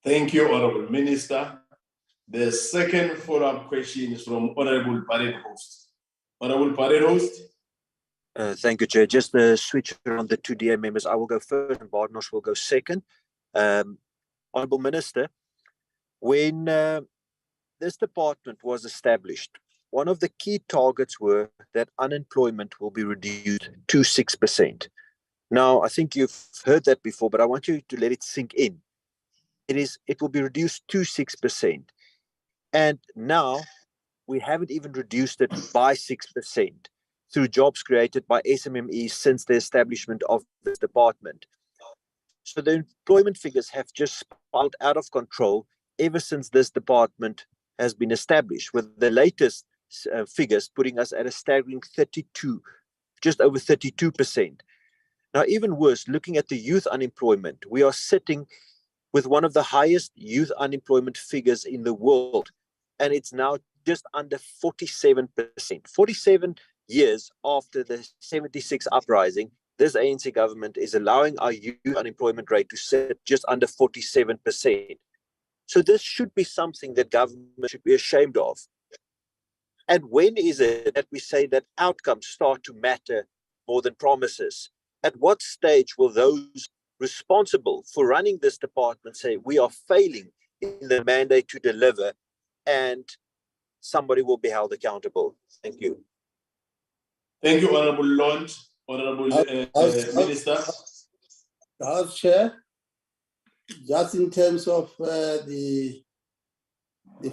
Thank you, Honorable Minister. The second follow-up question is from Honorable Parade Host. Honorable Parade Host. Thank you, Chair. Just to switch around the two DA members, I will go first and Barnos will go second. Honorable Minister, when this department was established, one of the key targets were that unemployment will be reduced to 6%. Now, I think you've heard that before, but I want you to let it sink in. It will be reduced to 6%. And now we haven't even reduced it by 6% through jobs created by SMMEs since the establishment of this department. So the employment figures have just spiraled out of control ever since this department has been established, with the latest figures putting us at a staggering 32, just over 32%. Now, even worse, looking at the youth unemployment, we are sitting with one of the highest youth unemployment figures in the world, and it's now just under 47%. 47 years after the 76 uprising, this ANC government is allowing our youth unemployment rate to sit just under 47%. So this should be something that government should be ashamed of. And when is it that we say that outcomes start to matter more than promises? At what stage will those responsible for running this department say we are failing in the mandate to deliver, and somebody will be held accountable? Thank you. Thank you, Honorable Lund. Honorable Minister. House Chair, just in terms of the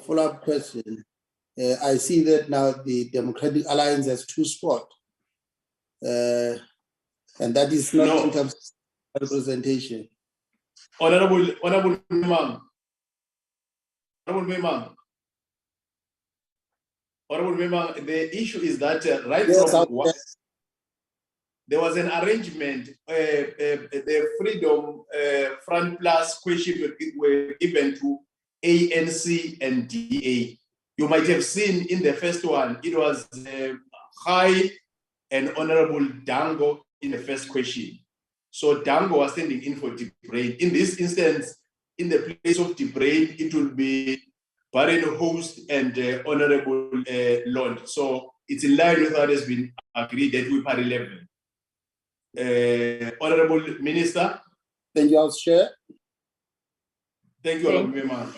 follow-up question, I see that now the Democratic Alliance has 2 spots, and that is not in terms of representation. Honorable Memang. Honorable Memang, the issue is that there was an arrangement, the Freedom Front Plus question were given to ANC and DA. You might have seen in the first one, it was High and Honorable Dango in the first question. So Dango was standing in for Debrain. In this instance, in the place of Debrain, it will be Parade Host and Honorable Lund. So it's in line with what has been agreed that we party level. Honorable Minister. Thank you, House Chair. Thank you, Honorable Memang.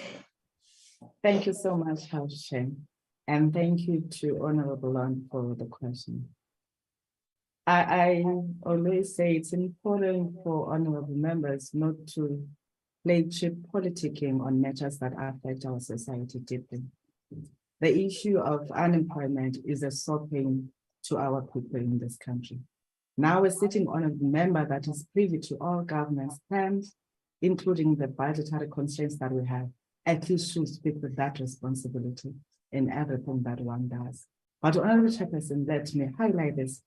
Thank you so much, House Chair. And thank you to Honorable Lund for the question. I always say it's important for honorable members not to play cheap politicking on matters that affect our society deeply. The issue of unemployment is a sore pain to our people in this country. Now we're sitting on a member that is privy to all government's plans, including the budgetary constraints that we have. At least should speak with that responsibility in everything that one does. But Honorable Chairperson, let me highlight this.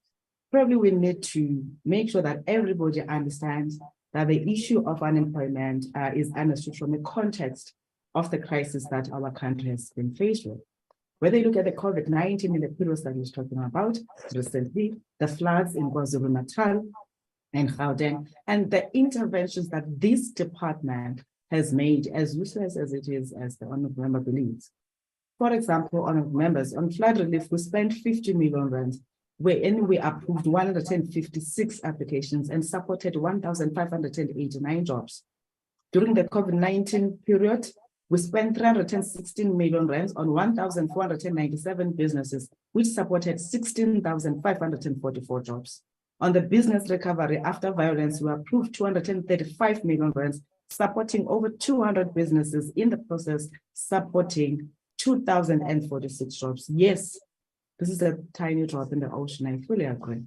Probably we need to make sure that everybody understands that the issue of unemployment is understood from the context of the crisis that our country has been faced with. Whether you look at the COVID-19 in the periods that we're talking about recently, the floods in KwaZulu-Natal and Gauteng, and the interventions that this department has made, as useless as it is, as the honorable member believes. For example, honorable members, on flood relief, we spent 50 million rands, wherein we approved 156 applications and supported 1,589 jobs. During the COVID-19 period, we spent 316 million rands on 1,497 businesses, which supported 16,544 jobs. On the business recovery after violence, we approved 235 million rands, supporting over 200 businesses, in the process supporting 2,046 jobs. Yes, this is a tiny drop in the ocean, I fully agree.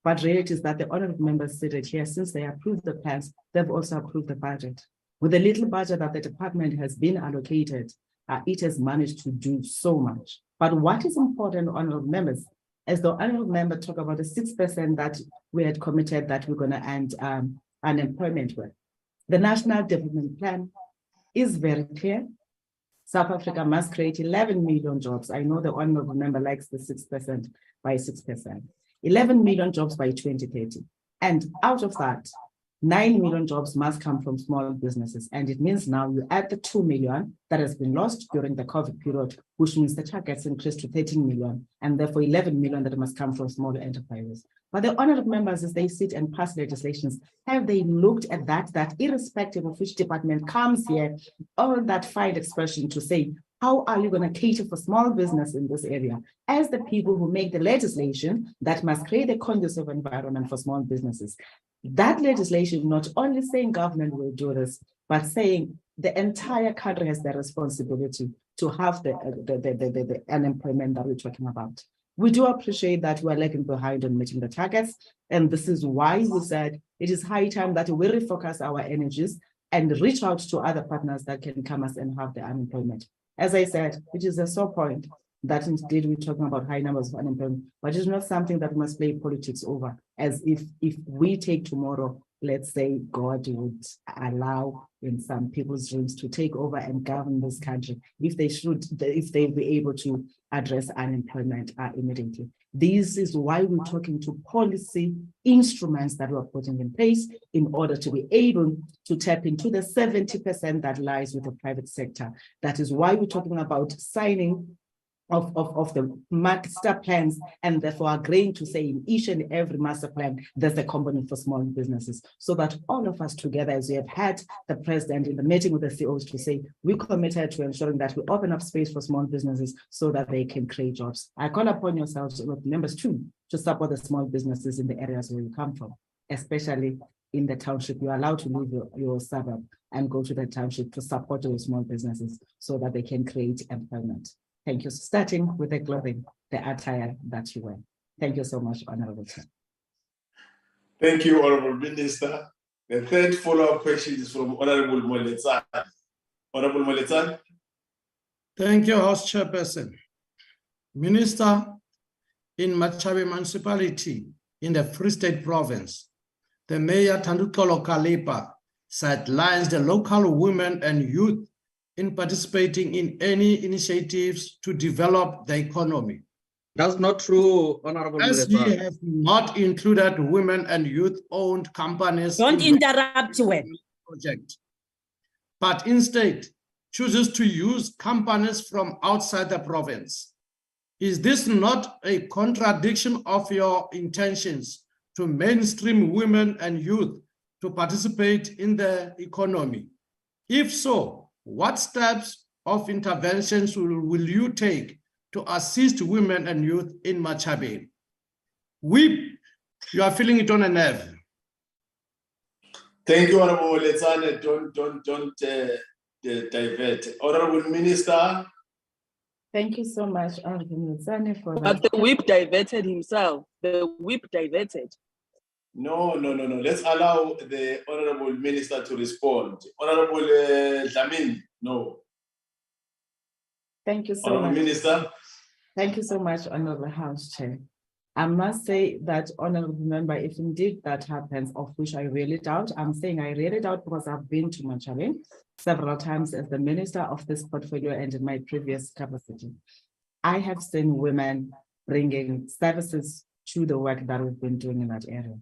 But reality is that the honorable members seated here, since they approved the plans, they've also approved the budget. With the little budget that the department has been allocated, it has managed to do so much. But what is important, honorable members, as the honorable member talked about the 6% that we had committed that we're going to end unemployment with. The National Development Plan is very clear. South Africa must create 11 million jobs. I know the honorable member likes the 6% by 6%. 11 million jobs by 2030. And out of that, 9 million jobs must come from small businesses. And it means now you add the 2 million that has been lost during the COVID period, which means the target's increased to 13 million, and therefore 11 million that must come from small enterprises. But the honorable members, as they sit and pass legislations, have they looked at that irrespective of which department comes here, all that find expression to say, how are you going to cater for small business in this area as the people who make the legislation that must create a conducive environment for small businesses? That legislation not only saying government will do this, but saying the entire country has the responsibility to have the unemployment that we're talking about. We do appreciate that we're lagging behind on meeting the targets. And this is why we said it is high time that we refocus our energies and reach out to other partners that can come us and have the unemployment. As I said, it is a sore point that indeed we're talking about high numbers of unemployment, but it's not something that we must play politics over, as if we take tomorrow, let's say God would allow in some people's dreams to take over and govern this country, if they'll be able to address unemployment immediately. This is why we're talking to policy instruments that we're putting in place in order to be able to tap into the 70% that lies with the private sector. That is why we're talking about signing of the master plans, and therefore agreeing to say in each and every master plan, there's a component for small businesses, so that all of us together, as we have had the president in the meeting with the CEOs to say, we're committed to ensuring that we open up space for small businesses so that they can create jobs. I call upon yourselves, members too, to support the small businesses in the areas where you come from, especially in the township. You're allowed to leave your suburb and go to the township to support those small businesses so that they can create employment. Thank you. Starting with the clothing, the attire that you wear. Thank you so much, Honorable Chair. Thank you, Honorable Minister. The third follow-up question is from Honorable Moletan. Honorable Moletan. Thank you, House Chairperson. Minister, in Machabe Municipality in the Free State Province, the Mayor Thandukolo Kalipa sidelines the local women and youth in participating in any initiatives to develop the economy. That's not true, Honorable As Minister. he have not included women and youth-owned companies. Don't interrupt when. Project, but instead chooses to use companies from outside the province. Is this not a contradiction of your intentions to mainstream women and youth to participate in the economy? If so, what steps of interventions will you take to assist women and youth in Machabe? You are feeling it on a nerve. Thank you, Honorable Moletan. Don't divert. Honorable Minister. Thank you so much, Honorable Moletan, for that. But the whip diverted himself. The whip diverted. No. Let's allow the Honorable Minister to respond. Honorable Dlamini, no. Thank you so Honorable much. Minister. Thank you so much, Honorable House Chair. I must say that, Honorable Member, if indeed that happens, of which I really doubt, I'm saying I really doubt because I've been to Machabe several times as the minister of this portfolio and in my previous capacity. I have seen women bringing services to the work that we've been doing in that area.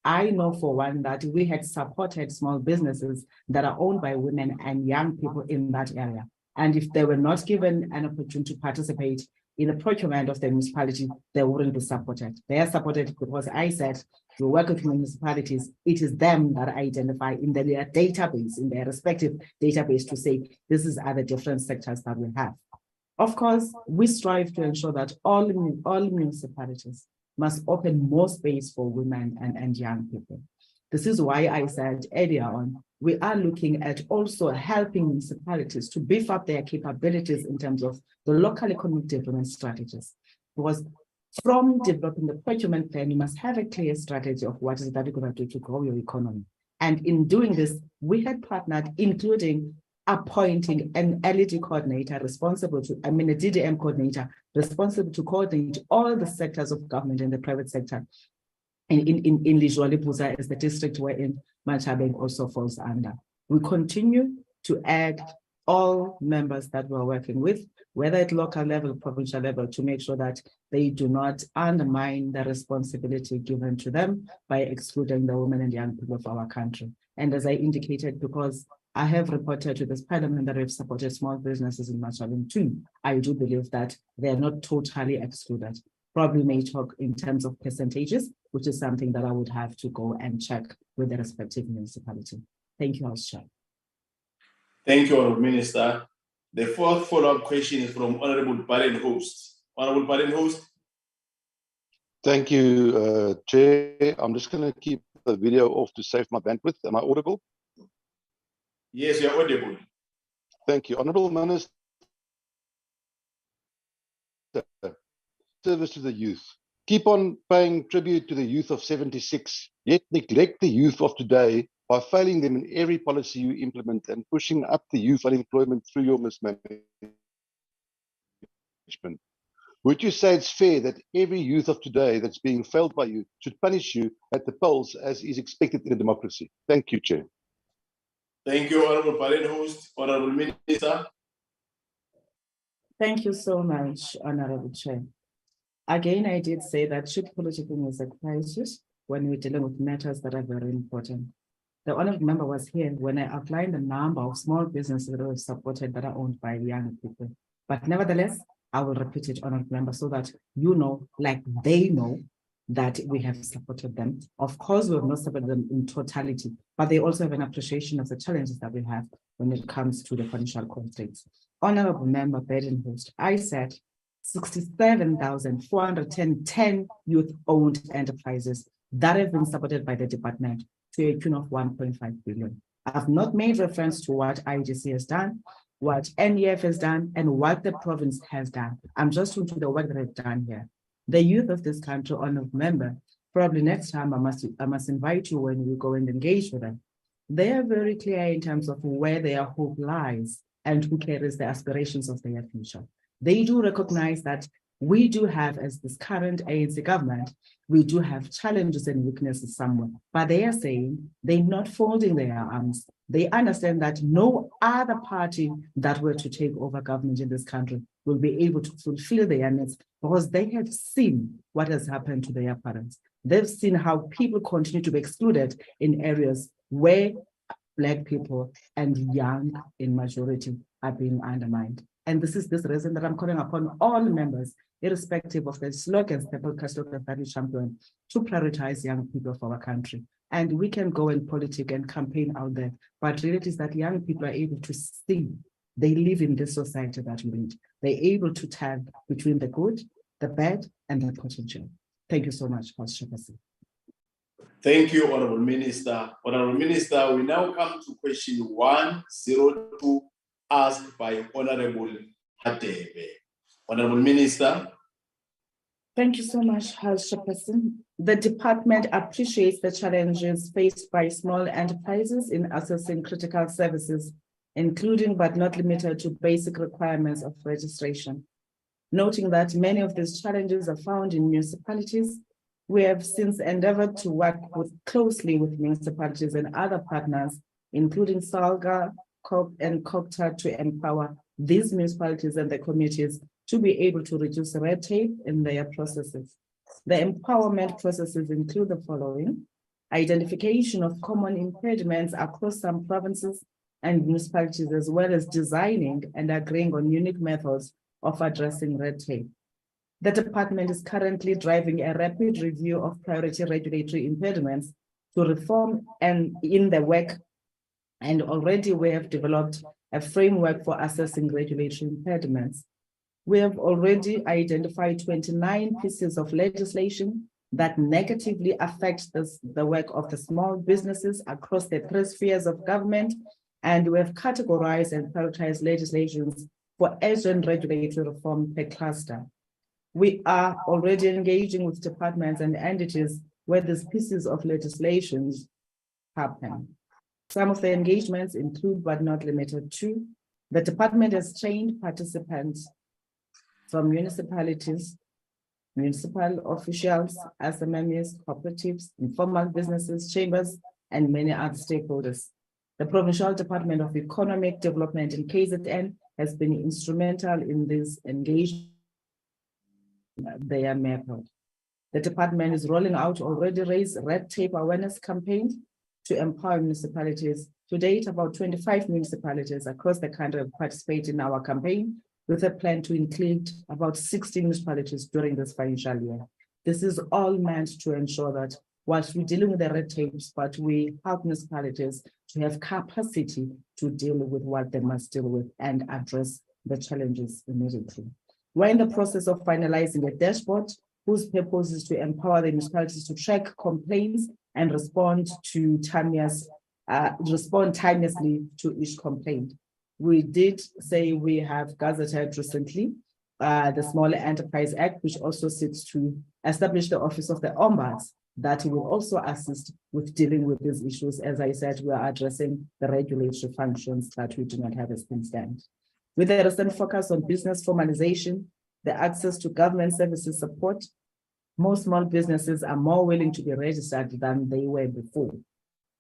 I know for one that we had supported small businesses that are owned by women and young people in that area. And if they were not given an opportunity to participate in the procurement of the municipality, they wouldn't be supported. They are supported because I said, we work with municipalities, it is them that identify in their database, in their respective database to say, this is other different sectors that we have. Of course, we strive to ensure that all municipalities must open more space for women and young people. This is why I said earlier on, we are looking at also helping municipalities to beef up their capabilities in terms of the local economic development strategies. Because from developing the procurement plan, you must have a clear strategy of what is that you're going to do to grow your economy. And in doing this, we had partnered, including appointing an LED coordinator responsible to, a DDM coordinator responsible to coordinate all the sectors of government and the private sector in Lijwali as the district wherein Machabeng also falls under. We continue to add all members that we're working with, whether at local level, provincial level, to make sure that they do not undermine the responsibility given to them by excluding the women and young people of our country. And as I indicated, because I have reported to this parliament that we've supported small businesses in Machabeng too, I do believe that they're not totally excluded. Probably may talk in terms of percentages, which is something that I would have to go and check with the respective municipality. Thank you, House Chair. Thank you, Honourable Minister. The fourth follow-up question is from Honourable Badenhorst. Honourable Badenhorst. Thank you, Chair. I'm just going to keep the video off to save my bandwidth. Am I audible? Yes, you're audible. Thank you. Honourable Minister, service to the youth. Keep on paying tribute to the youth of 76, yet neglect the youth of today by failing them in every policy you implement and pushing up the youth unemployment through your mismanagement. Would you say it's fair that every youth of today that's being failed by you should punish you at the polls as is expected in a democracy? Thank you, Chair. Thank you, Honourable Badenhorst. Honourable Minister. Thank you so much, Honourable Chair. Again, I did say that should policing is a crisis when we're dealing with matters that are very important. The honourable member was here when I outlined the number of small businesses that are supported that are owned by young people. But nevertheless, I will repeat it, honourable member, so that you know, like they know, that we have supported them. Of course, we have not supported them in totality, but they also have an appreciation of the challenges that we have when it comes to the financial constraints. Honourable member Badenhorst, I said 67,410 youth-owned enterprises that have been supported by the department to a tune of 1.5 billion. I've not made reference to what IGC has done, what NEF has done, and what the province has done. I'm just talking to the work that I've done here. The youth of this country, honourable member, probably next time I must invite you when we go and engage with them. They are very clear in terms of where their hope lies and who carries the aspirations of their future. They do recognize that we do have, as this current ANC government, we do have challenges and weaknesses somewhere, but they are saying they're not folding their arms. They understand that no other party that were to take over government in this country will be able to fulfill their needs because they have seen what has happened to their parents. They've seen how people continue to be excluded in areas where Black people and young in majority are being undermined. And this is this reason that I'm calling upon all members, irrespective of the slogans, the podcast slogans that we champion, to prioritize young people of our country. And we can go in politics and campaign out there, but really it is that young people are able to see they live in this society that we need. They're able to tell between the good, the bad, and the potential. Thank you so much, House Chairperson. Thank you, Honourable Minister. Honourable Minister, we now come to question 102, asked by Honourable Hadebe. Honourable Minister. Thank you so much, House Chairperson. The department appreciates the challenges faced by small enterprises in accessing critical services, including but not limited to basic requirements of registration. Noting that many of these challenges are found in municipalities, we have since endeavored to work closely with municipalities and other partners, including SALGA, COP, and COPTA, to empower these municipalities and the communities to be able to reduce red tape in their processes. The empowerment processes include the following: identification of common impediments across some provinces and municipalities, as well as designing and agreeing on unique methods of addressing red tape. The department is currently driving a rapid review of priority regulatory impediments to reform and in the work, and already we have developed a framework for assessing regulatory impediments. We have already identified 29 pieces of legislation that negatively affect the work of the small businesses across the 3 spheres of government, and we have categorized and prioritized legislations for urgent regulatory reform per cluster. We are already engaging with departments and entities where these pieces of legislation happen. Some of the engagements include, but not limited to, the department has trained participants from municipalities, municipal officials, SMMEs, cooperatives, informal businesses, chambers, and many other stakeholders. The Provincial Department of Economic Development in KZN has been instrumental in this engagement. Their method. The department is rolling out already raised red tape awareness campaigns to empower municipalities. To date, about 25 municipalities across the country have participated in our campaign with a plan to include about 60 municipalities during this financial year. This is all meant to ensure that whilst we're dealing with the red tapes, but we help municipalities to have capacity to deal with what they must deal with and address the challenges immediately. We're in the process of finalizing a dashboard whose purpose is to empower the municipalities to track complaints and respond timelessly to each complaint. We did say we have gazetted recently the Smaller Enterprise Act, which also seeks to establish the Office of the Ombuds that will also assist with dealing with these issues. As I said, we are addressing the regulatory functions that we do not have as things stand. With a recent focus on business formalization, the access to government services support, most small businesses are more willing to be registered than they were before.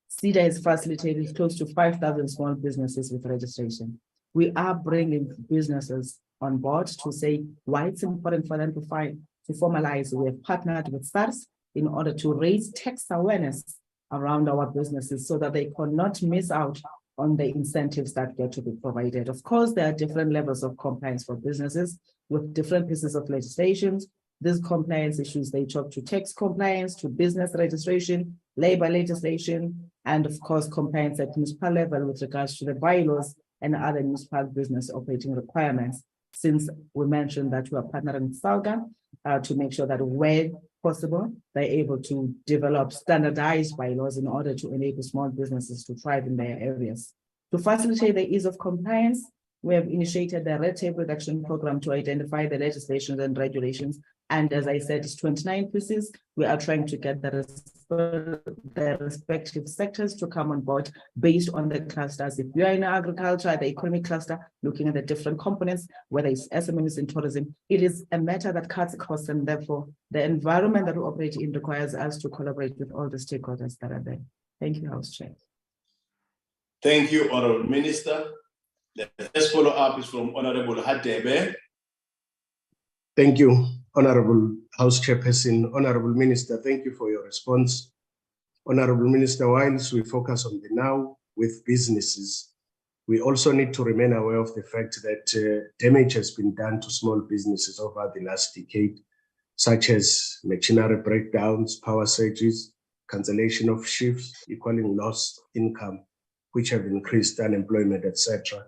CEDA has facilitated close to 5,000 small businesses with registration. We are bringing businesses on board to say why it's important for them to formalize. We have partnered with SARS in order to raise tax awareness around our businesses so that they cannot miss out on the incentives that get to be provided. Of course, there are different levels of compliance for businesses with different pieces of legislation. These compliance issues, they talk to tax compliance, to business registration, labor legislation, and of course, compliance at municipal level with regards to the bylaws and other municipal business operating requirements. Since we mentioned that we are partnering with SALGA to make sure that where possible, they're able to develop standardized bylaws in order to enable small businesses to thrive in their areas. To facilitate the ease of compliance, we have initiated the red tape reduction program to identify the legislations and regulations. And as I said, it's 29 pieces. We are trying to get the respective sectors to come on board based on the clusters. If you are in agriculture, the economic cluster, looking at the different components, whether it's SMEs in tourism, it is a matter that cuts across, and therefore the environment that we operate in requires us to collaborate with all the stakeholders that are there. Thank you, House Chair. Thank you, Honorable Minister. The first follow-up is from Honorable Hadebe. Thank you, Honorable House Chairperson. Honorable Minister, thank you for your response. Honorable Minister, whilst we focus on the now with businesses, we also need to remain aware of the fact that damage has been done to small businesses over the last decade, such as machinery breakdowns, power surges, cancellation of shifts, equaling lost income, which have increased unemployment, etc.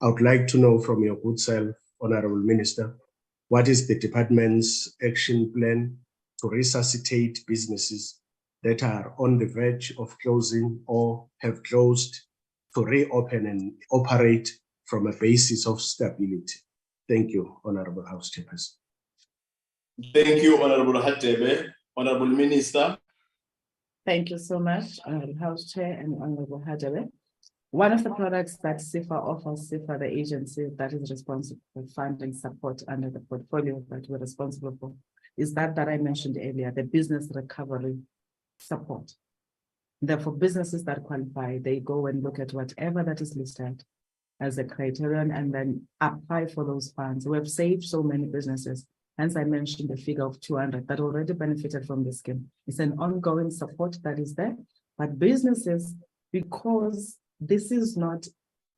I would like to know from your good self, Honorable Minister, what is the department's action plan to resuscitate businesses that are on the verge of closing or have closed to reopen and operate from a basis of stability? Thank you, Honorable House Chairperson. Thank you, Honorable Hadebe. Honorable Minister. Thank you so much, Honorable House Chair and Honorable Hadebe. One of the products that CIFA offers, CIFA, the agency that is responsible for funding support under the portfolio that we're responsible for, is that I mentioned earlier, the business recovery support. Therefore, businesses that qualify, they go and look at whatever that is listed as a criterion and then apply for those funds. We have saved so many businesses. Hence, I mentioned the figure of 200 that already benefited from the scheme. It's an ongoing support that is there, but businesses, because this is not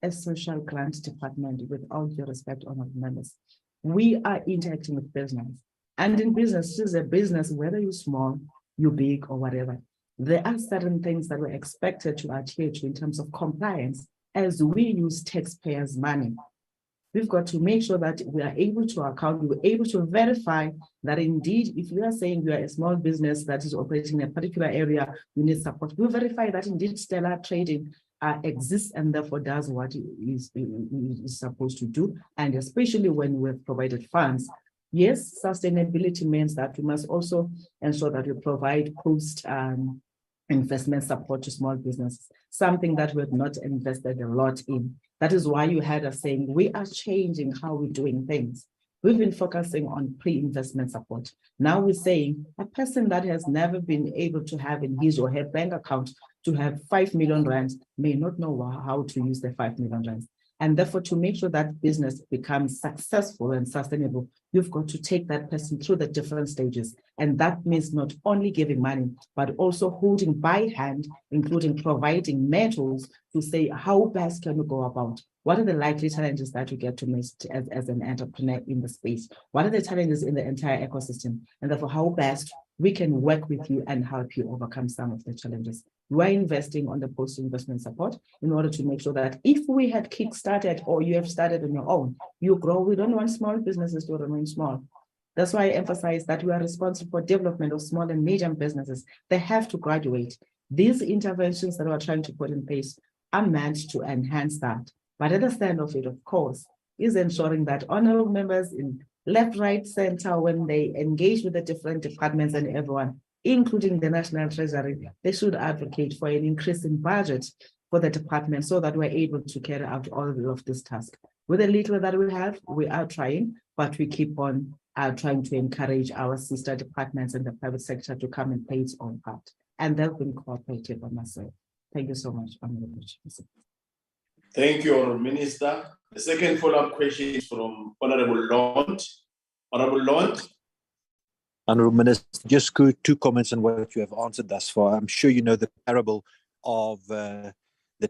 a social grant department, with all due respect, honorable members. We are interacting with business. And in business, this is a business, whether you're small, you're big, or whatever, there are certain things that we're expected to adhere to in terms of compliance as we use taxpayers' money. We've got to make sure that we are able to account, we're able to verify that indeed, if you are saying you are a small business that is operating in a particular area, you need support. We verify that indeed stellar trading exists and therefore does what it is supposed to do. And especially when we've provided funds, Yes, sustainability means that we must also ensure that we provide post investment support to small businesses, something that we have not invested a lot in. That is why you had us saying we are changing how we're doing things. We've been focusing on pre-investment support. Now we're saying a person that has never been able to have in his or her bank account to have 5 million rands may not know how to use the 5 million rands. And therefore, to make sure that business becomes successful and sustainable, you've got to take that person through the different stages. And that means not only giving money, but also holding by hand, including providing mentors to say, how best can we go about? What are the likely challenges that you get to meet as an entrepreneur in the space? What are the challenges in the entire ecosystem? And therefore, how best we can work with you and help you overcome some of the challenges. We're investing on the post-investment support in order to make sure that if we had kick-started or you have started on your own, you grow. We don't want small businesses to remain small. That's why I emphasize that we are responsible for development of small and medium businesses. They have to graduate. These interventions that we're trying to put in place are meant to enhance that. But at the stand of it, of course, is ensuring that honorable members in left, right, center, when they engage with the different departments and everyone, including the National Treasury, they should advocate for an increase in budget for the department so that we're able to carry out all of this task. With the little that we have, we are trying, but we keep on trying to encourage our sister departments and the private sector to come and play its own part. And they've been cooperative on myself. Thank you so much, Honorable Chair. Thank you, Honourable Minister. The second follow-up question is from Honourable Lond. Honourable Lond. Honourable Minister, just two comments on what you have answered thus far. I'm sure you know the parable of the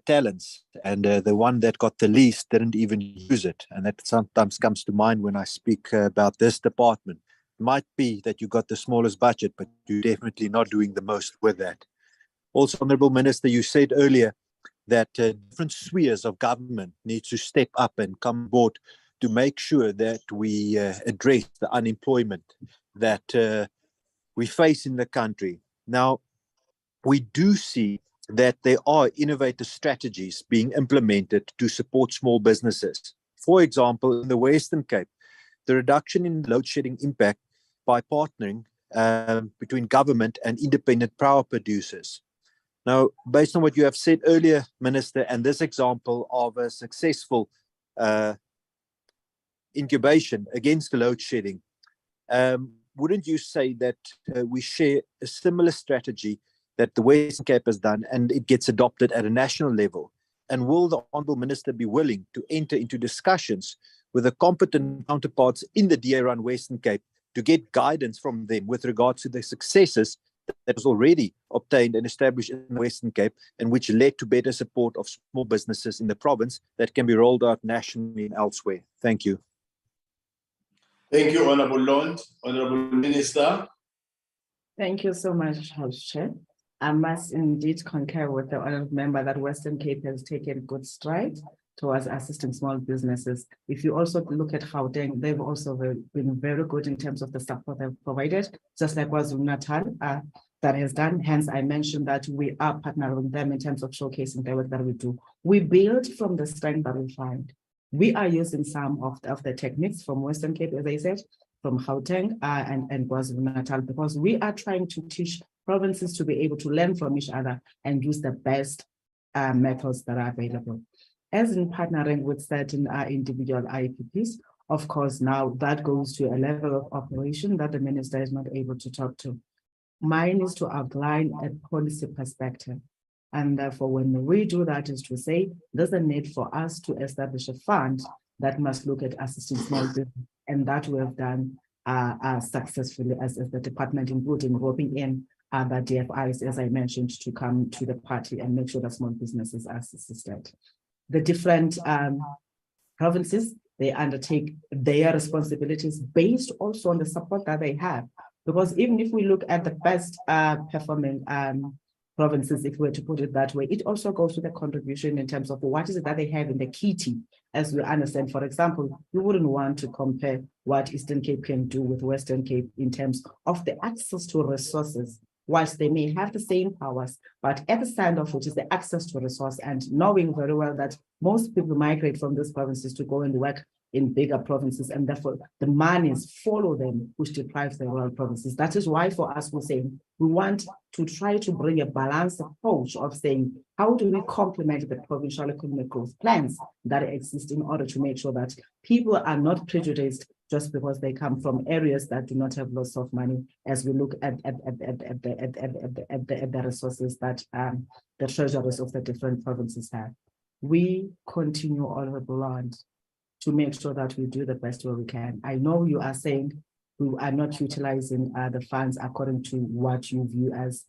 talents, and the one that got the least didn't even use it. And that sometimes comes to mind when I speak about this department. It might be that you got the smallest budget, but you're definitely not doing the most with that. Also, Honourable Minister, you said earlier that different spheres of government need to step up and come aboard to make sure that we address the unemployment that we face in the country. Now, we do see that there are innovative strategies being implemented to support small businesses. For example, in the Western Cape, the reduction in load shedding impact by partnering between government and independent power producers. Now, based on what you have said earlier, Minister, and this example of a successful incubation against the load shedding, wouldn't you say that we share a similar strategy that the Western Cape has done and it gets adopted at a national level? And will the Honourable Minister be willing to enter into discussions with the competent counterparts in the DA-run Western Cape to get guidance from them with regards to the successes that was already obtained and established in the Western Cape and which led to better support of small businesses in the province that can be rolled out nationally and elsewhere? Thank you. Thank you, Honourable Lond. Honourable Minister. Thank you so much, House Chair. I must indeed concur with the honourable member that Western Cape has taken good strides towards assisting small businesses. If you also look at Gauteng, they've also been very good in terms of the support they've provided, just like KwaZulu-Natal that has done. Hence, I mentioned that we are partnering with them in terms of showcasing the work that we do. We build from the strength that we find. We are using some of the techniques from Western Cape, as I said, from Gauteng and KwaZulu-Natal, because we are trying to teach provinces to be able to learn from each other and use the best methods that are available. As in partnering with certain individual IPPs, of course, now that goes to a level of operation that the minister is not able to talk to. Mine is to outline a policy perspective. And therefore, when we do that, is to say, there's a need for us to establish a fund that must look at assisting small business, and that we have done successfully as the department, including roping in other DFIs, as I mentioned, to come to the party and make sure that small businesses are assisted. The different provinces, they undertake their responsibilities based also on the support that they have. Because even if we look at the best performing provinces, if we were to put it that way, it also goes to the contribution in terms of what is it that they have in the kitty. As we understand, for example, you wouldn't want to compare what Eastern Cape can do with Western Cape in terms of the access to resources. Whilst they may have the same powers, but at the stand of which is the access to resource, and knowing very well that most people migrate from these provinces to go and work in bigger provinces, and therefore the monies follow them, which deprives the rural provinces. That is why for us, we're saying we want to try to bring a balanced approach of saying, how do we complement the provincial economic growth plans that exist in order to make sure that people are not prejudiced just because they come from areas that do not have lots of money, as we look at the resources that the treasuries of the different provinces have. We continue, Honorable Lord, to make sure that we do the best way we can. I know you are saying we are not utilizing the funds according to what you view as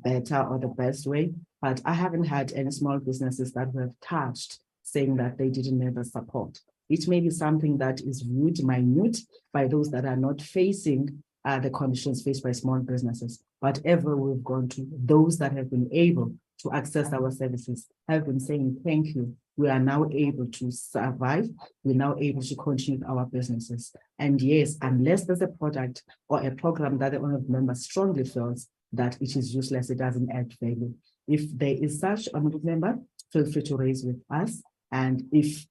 better or the best way, but I haven't had any small businesses that were touched saying that they didn't have the support. It may be something that is viewed minute by those that are not facing the conditions faced by small businesses. Whatever we've gone to, those that have been able to access our services have been saying, thank you. We are now able to survive. We're now able to continue our businesses. And yes, unless there's a product or a program that the honorable member strongly feels that it is useless, it doesn't add value. If there is such, honorable member, feel free to raise with us. And if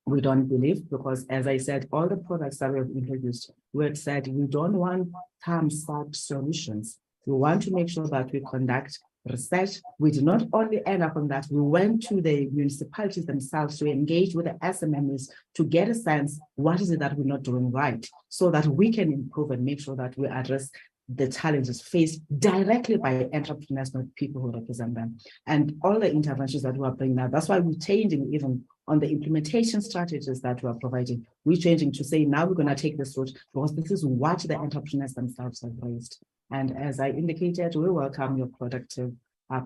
we don't believe, because as I said, all the products that we have introduced, we have said we don't want time-starved solutions. We want to make sure that we conduct research. We did not only end up on that, we went to the municipalities themselves to engage with the SMMEs to get a sense, what is it that we're not doing right, so that we can improve and make sure that we address the challenges faced directly by entrepreneurs, not people who represent them. And all the interventions that we are bringing now, that's why we're changing even on the implementation strategies that we are providing. We're changing to say, now we're going to take this route because this is what the entrepreneurs themselves have raised. And as I indicated, we welcome your productive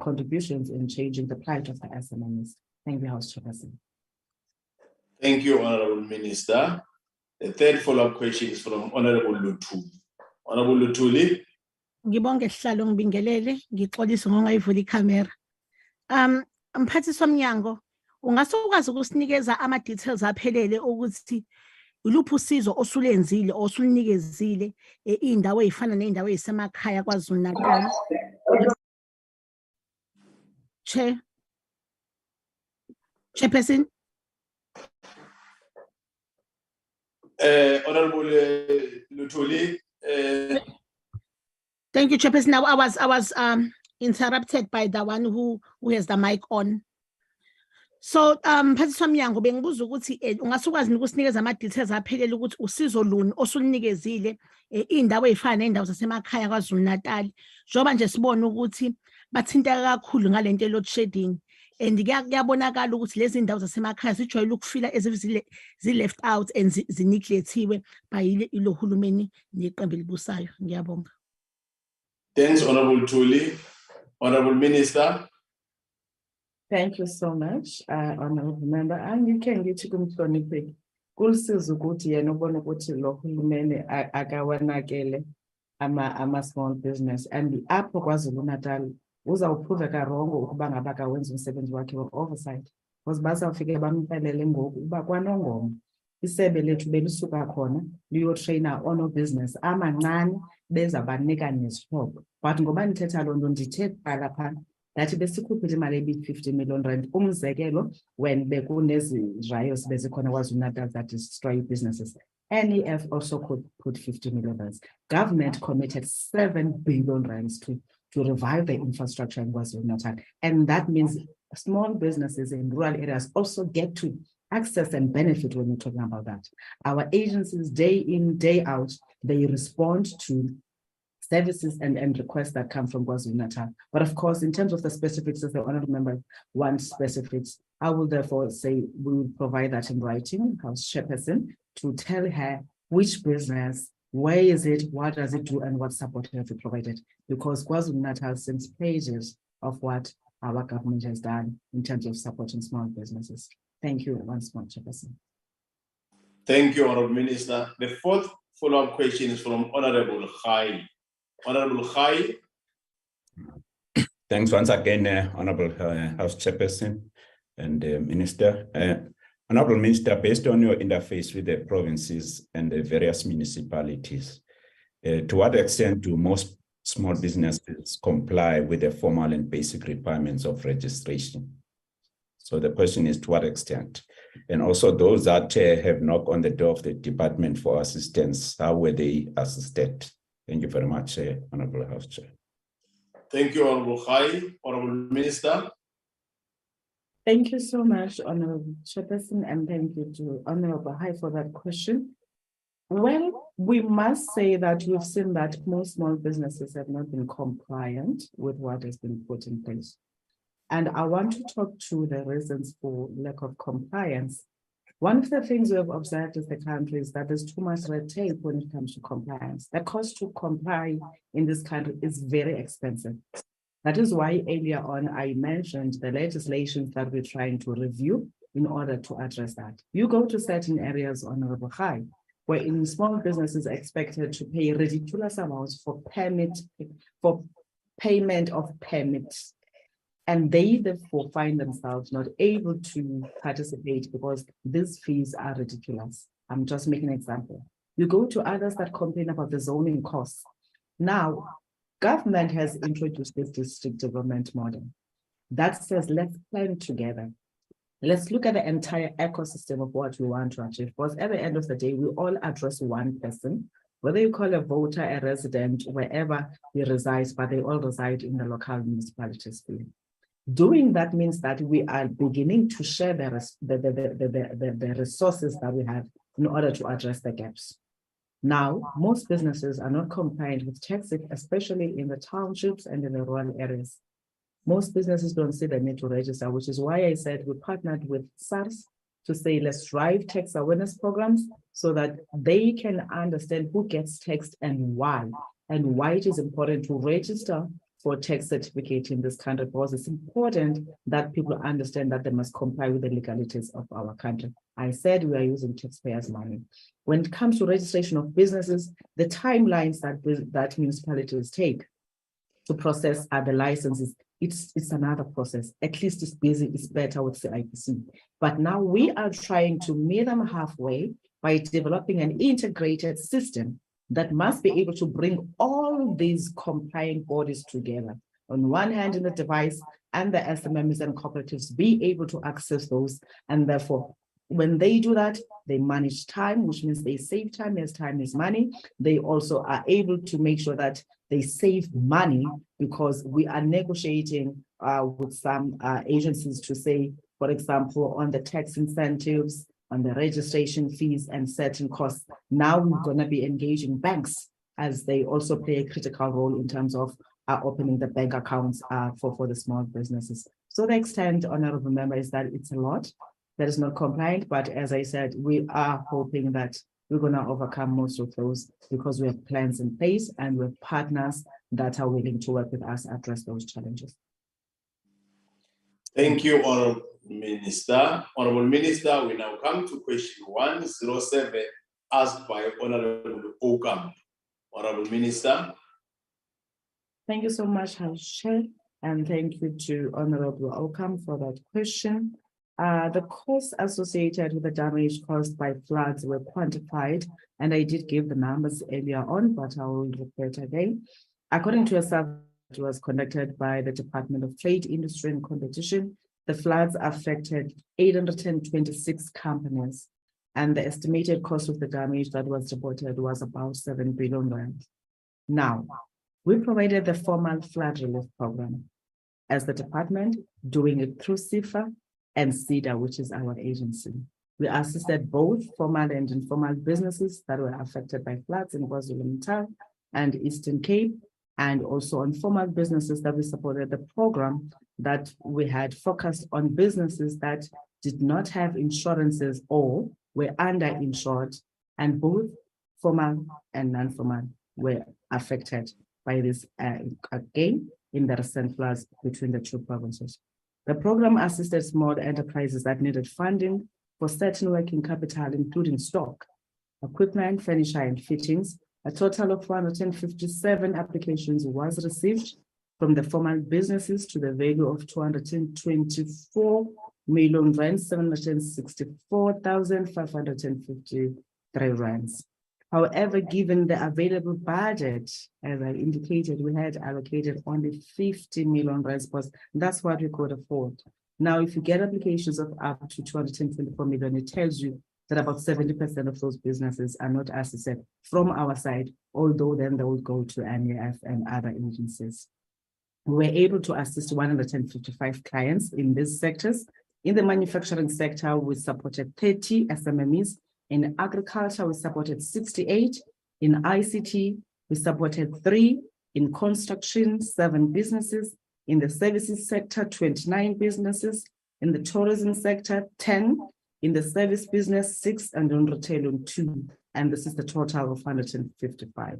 contributions in changing the plight of the SMMEs. Thank you, House Chairperson. Thank you, Honorable Minister. The third follow-up question is from Honorable Lutu. Honorable Lutuli. Ngibonge sihlalo ngibingelele, ngixolisa ngongayivula iCamera. Mphathisi womnyango, ungase ukwazi ukusinikeza ama-details aphelele ukuthi uluphi usizo osulenzile osulunikezile iy'ndawo ey'fana ney'ndawo ey'semakhaya KwaZulu-Natal. Chairperson. Honorable Lutuli. Thank you, Chairperson. Now I was interrupted by the one who has the mic on. So mphathisi womnyango bengibuza ukuthi ungase ukwazi ukusinikeza ama-details aphelele ukuthi usizo luni osulunikezile iy'ndawo ey'fana ney'ndawo zasemakhaya KwaZulu-Natal, njengoba nje sibona ukuthi bathinteka kakhulu ngale nto ye-load shedding, and kuyabonakala ukuthi lezi ndawo zasemakhaya zijwayele ukufila as if zi-left out and zineglecthiwe by ilo hulumeni neqembu elibusayo. Ngiyabonga. Thanks, Honorable Tuli. Honorable Minister. Thank you so much, Honorable Member. And you can get to kumhloniphe. Kulisiza ukuthi yena ubone ukuthi lo hulumeni akawanakele ama small business, and apho KwaZulu-Natal uzawuphuva karongo ukuba ngaba kawenza umsebenzi wakhe we-oversight, because bazawufike bamfelele ngoku uba kwanongoma isebe lethu belisuka khona liyotraina ono-business amancane bezabanika nesihlobo. But ngoba ndithetha loo nto ndithe kuqala phaa ndathi besikhuphile imali ebi-50 million rand umzekelo when bekunezi riots bezikhona KwaZulu-Natal that destroy businesses. NEF also could put 50 million rands. Government committed 7 billion rands to revive the infrastructure in KwaZulu-Natal. And that means small businesses in rural areas also get to access and benefit when you're talking about that. Our agencies, day in, day out, they respond to services and requests that come from KwaZulu-Natal. But of course, in terms of the specifics, as the honorable member wants specifics, I will therefore say we will provide that in writing, House Chairperson, to tell her which business, where is it, what does it do, and what support have we provided. Because KwaZulu-Natal sends pages of what our government has done in terms of supporting small businesses. Thank you once more, Chairperson. Thank you, Honorable Minister. The fourth follow-up question is from Honorable Khai. Honorable Khai. Thanks once again, Honorable House Chairperson and Minister. Honorable Minister, based on your interface with the provinces and the various municipalities, to what extent do most small businesses comply with the formal and basic requirements of registration? So the question is, to what extent? And also those that have knocked on the door of the department for assistance, how were they assisted? Thank you very much, Honorable House Chair. Thank you, Honorable Khai. Honorable Minister. Thank you so much, Honorable Chairperson, and thank you to Honorable Hai for that question. Well, we must say that we've seen that most small businesses have not been compliant with what has been put in place. And I want to talk to the reasons for lack of compliance. One of the things we have observed as the country is that there's too much red tape when it comes to compliance. The cost to comply in this country is very expensive. That is why earlier on I mentioned the legislation that we're trying to review in order to address that. You go to certain areas, Honorable Khai, where in small businesses are expected to pay ridiculous amounts for payment of permits. And they therefore find themselves not able to participate because these fees are ridiculous. I'm just making an example. You go to others that complain about the zoning costs. Now, government has introduced this district development model that says, let's plan together. Let's look at the entire ecosystem of what we want to achieve. Because at the end of the day, we all address one person, whether you call a voter, a resident, wherever he resides, but they all reside in the local municipalities. Doing that means that we are beginning to share the resources that we have in order to address the gaps. Now, most businesses are not compliant with tax, especially in the townships and in the rural areas. Most businesses don't see the need to register, which is why I said we partnered with SARS to say, let's drive tax awareness programs so that they can understand who gets taxed and why it is important to register for tax certificate in this country, because it's important that people understand that they must comply with the legalities of our country. I said we are using taxpayers' money. When it comes to registration of businesses, the timelines that municipalities take to process the licenses, it's another process. At least it's busy, it's better with the IPC. But now we are trying to meet them halfway by developing an integrated system that must be able to bring all these compliant bodies together. On one hand, in the device, and the SMMs and cooperatives be able to access those. And therefore, when they do that, they manage time, which means they save time, as time is money. They also are able to make sure that they save money, because we are negotiating with some agencies to say, for example, on the tax incentives, on the registration fees and certain costs. Now we're going to be engaging banks, as they also play a critical role in terms of opening the bank accounts for the small businesses. So the extent, Honorable Member, is that it's a lot that is not compliant, but as I said, we are hoping that we're going to overcome most of those, because we have plans in place and we have partners that are willing to work with us address those challenges. Thank you, Honorable Minister. Honorable Minister, we now come to question 107 asked by Honorable Ncop. Honorable Minister. Thank you so much, House Chair, and thank you to Honorable Ncop for that question. The costs associated with the damage caused by floods were quantified, and I did give the numbers earlier on, but I will repeat again. According to a survey that was conducted by the Department of Trade, Industry and Competition, the floods affected 826 companies, and the estimated cost of the damage that was reported was about 7 billion rand. Now, we provided the formal flood relief program as the department, doing it through CIFA and CEDA, which is our agency. We assisted both formal and informal businesses that were affected by floods in KwaZulu-Natal and Eastern Cape, and also on formal businesses that we supported the program that we had focused on businesses that did not have insurances or were underinsured, and both formal and non-formal were affected by this again in the recent floods between the two provinces. The program assisted small enterprises that needed funding for certain working capital, including stock, equipment, furniture, and fittings. A total of 457 applications was received from the formal businesses to the value of 224 million rand, 764,553 rands. However, given the available budget, as I indicated, we had allocated only 50 million rands, because that's what we could afford. Now, if you get applications of up to 224 million, it tells you that about 70% of those businesses are not assessed from our side, although then they will go to NEF and other agencies. We were able to assist 155 clients in these sectors. In the manufacturing sector, we supported 30 SMMEs. In agriculture, we supported 68. In ICT, we supported 3. In construction, 7 businesses. In the services sector, 29 businesses. In the tourism sector, 10. In the service business, 6, and on retail, 2. And this is the total of 155.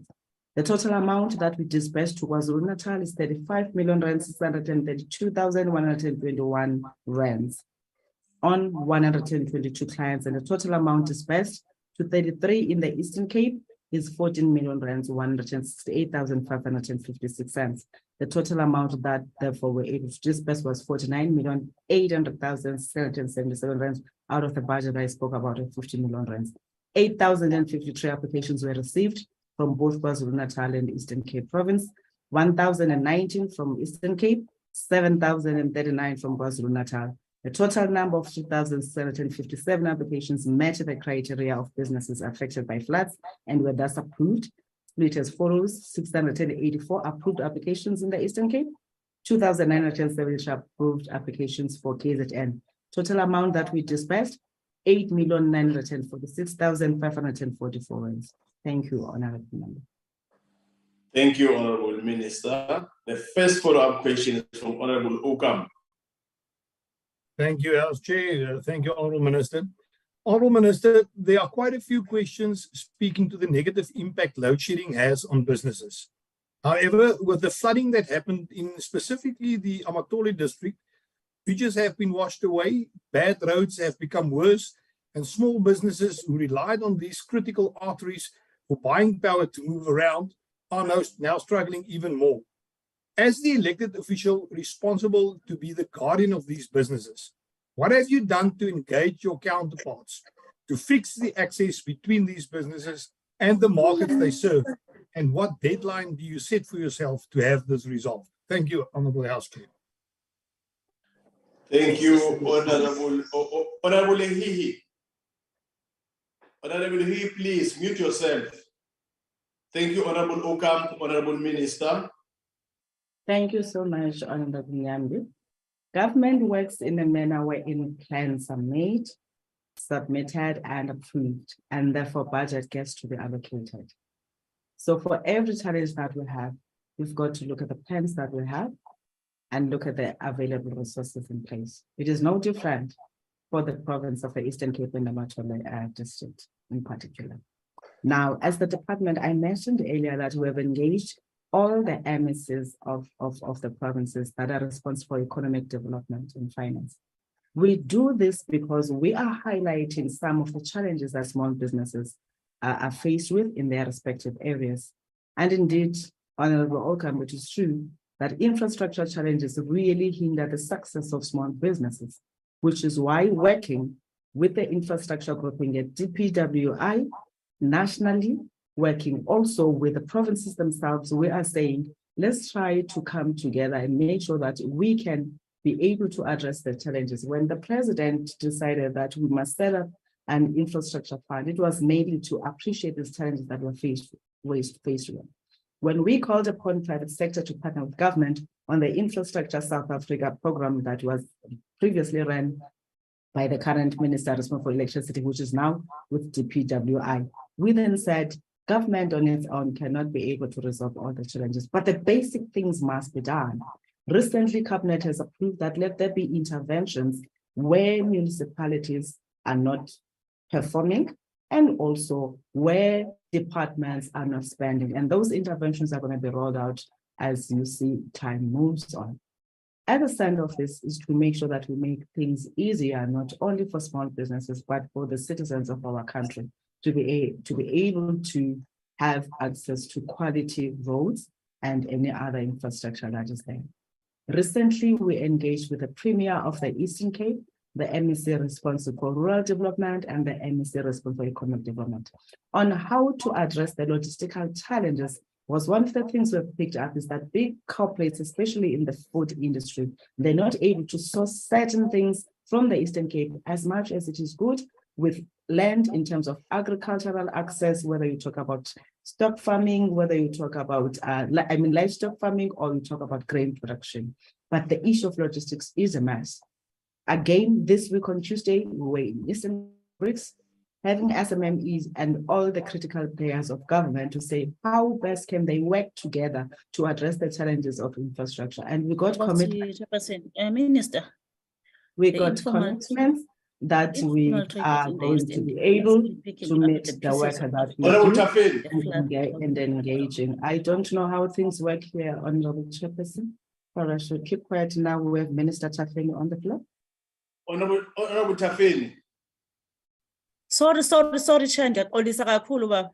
The total amount that we disbursed to KwaZulu-Natal is 35,632,121 rands on 122 clients, and the total amount disbursed to 33 in the Eastern Cape is 14 million rands, 168,556 cents. The total amount that therefore we're able to disburse was 49,800,777 rands out of the budget I spoke about of 50 million rands. 8,053 applications were received from both KwaZulu-Natal and Eastern Cape Province, 1,019 from Eastern Cape, 7,039 from KwaZulu-Natal. The total number of 2,757 applications met the criteria of businesses affected by floods and were thus approved. Split as follows: 684 approved applications in the Eastern Cape, 2,970 approved applications for KZN. Total amount that we disbursed, 8,946,544 rands. Thank you, Honorable Member. Thank you, Honorable Minister. The first follow-up question is from Honorable Ncop. Thank you, House Chair. Thank you, Honorable Minister. Honorable Minister, there are quite a few questions speaking to the negative impact load shedding has on businesses. However, with the flooding that happened in specifically the Amatoli district, bridges have been washed away, bad roads have become worse, and small businesses who relied on these critical arteries for buying power to move around are now struggling even more. As the elected official responsible to be the guardian of these businesses, what have you done to engage your counterparts to fix the access between these businesses and the markets they serve? And what deadline do you set for yourself to have this resolved? Thank you, Honorable House Chair. Thank you, Honorable Hihi. Honorable Hihi, please mute yourself. Thank you, Honorable Ncop, Honorable Minister. Thank you so much, Honorable Nyambi. Government works in a manner wherein plans are made, submitted, and approved, and therefore budget gets to be allocated. So for every challenge that we have, we've got to look at the plans that we have and look at the available resources in place. It is no different for the province of the Eastern Cape and the Amatoli district in particular. Now, as the department, I mentioned earlier that we have engaged all the MSs of the provinces that are responsible for economic development and finance. We do this because we are highlighting some of the challenges that small businesses are faced with in their respective areas. And indeed, Honorable Ncop, it is true that infrastructure challenges really hinder the success of small businesses, which is why working with the infrastructure grouping at DPWI nationally, working also with the provinces themselves, we are saying, let's try to come together and make sure that we can be able to address the challenges. When the president decided that we must set up an infrastructure fund, it was mainly to appreciate these challenges that we're faced with. When we called upon private sector to partner with government on the Infrastructure South Africa program that was previously run by the current minister responsible for electricity, which is now with DPWI, we then said, government on its own cannot be able to resolve all the challenges, but the basic things must be done. Recently, Cabinet has approved that let there be interventions where municipalities are not performing and also where departments are not spending. And those interventions are going to be rolled out as you see time moves on. At the center of this is to make sure that we make things easier, not only for small businesses, but for the citizens of our country to be able to have access to quality roads and any other infrastructure that is there. Recently, we engaged with the Premier of the Eastern Cape, the MEC responsible for rural development and the MEC responsible for economic development on how to address the logistical challenges was one of the things we've picked up is that big corporates, especially in the food industry, they're not able to source certain things from the Eastern Cape as much as it is good with land in terms of agricultural access, whether you talk about stock farming, whether you talk about, livestock farming, or you talk about grain production. But the issue of logistics is a mess. Again, this week on Tuesday, we were in Eastern BRICS, having SMMEs and all the critical players of government to say how best can they work together to address the challenges of infrastructure. And we got commitment. Minister. We the got informal- commitments that we informal traders are in the going to Eastern be Cape able has been picking to up meet the the pieces work of that we Honorable do Tafel. and engaging. I don't know how things work here, Honorable Chairperson, but I should keep quiet now. We have Minister Tafeni on the floor. Honorable Tafel, Sorry, Chair, ndiyaxolisa kakhulu baba.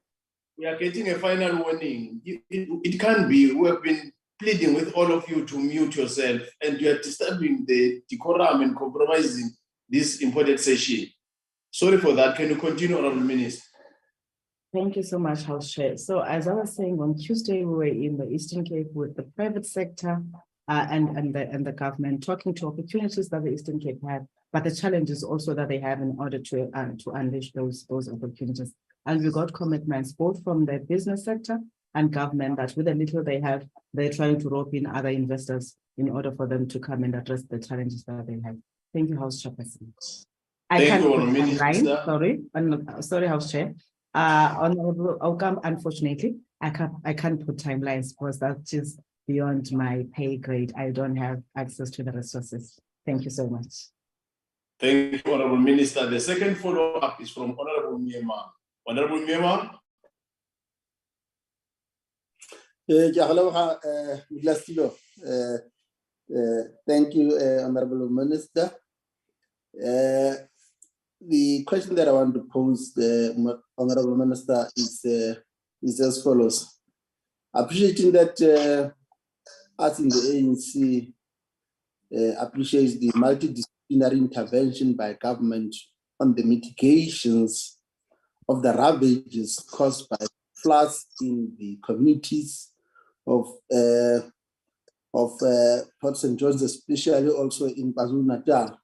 we are getting a final warning. It can't be. We have been pleading with all of you to mute yourself, and you are disturbing the decorum and compromising this important session. Sorry for that. Can you continue, Honorable Minister? Thank you so much, House Chair. So as I was saying, on Tuesday, we were in the Eastern Cape with the private sector and the government, talking to opportunities that the Eastern Cape had, but the challenges also that they have in order to unleash those opportunities. And we got commitments both from the business sector and government that with the little they have, they're trying to rope in other investors in order for them to come and address the challenges that they have. Thank you, House Chairperson. I can't put timeline, sorry, House Chair. Honorable Okam, unfortunately, I can't put timelines because that's just beyond my pay grade. I don't have access to the resources. Thank you so much. Thank you, Honorable Minister. The second follow-up is from Honorable Myanmar. Honorable Myanmar. Thank you, Honorable Minister. The question that I want to pose the Honorable Minister is as follows. Appreciating that us in the ANC appreciates the multidisciplinary intervention by government on the mitigations of the ravages caused by floods in the communities of Port St. John's, especially also in KwaZulu-Natal.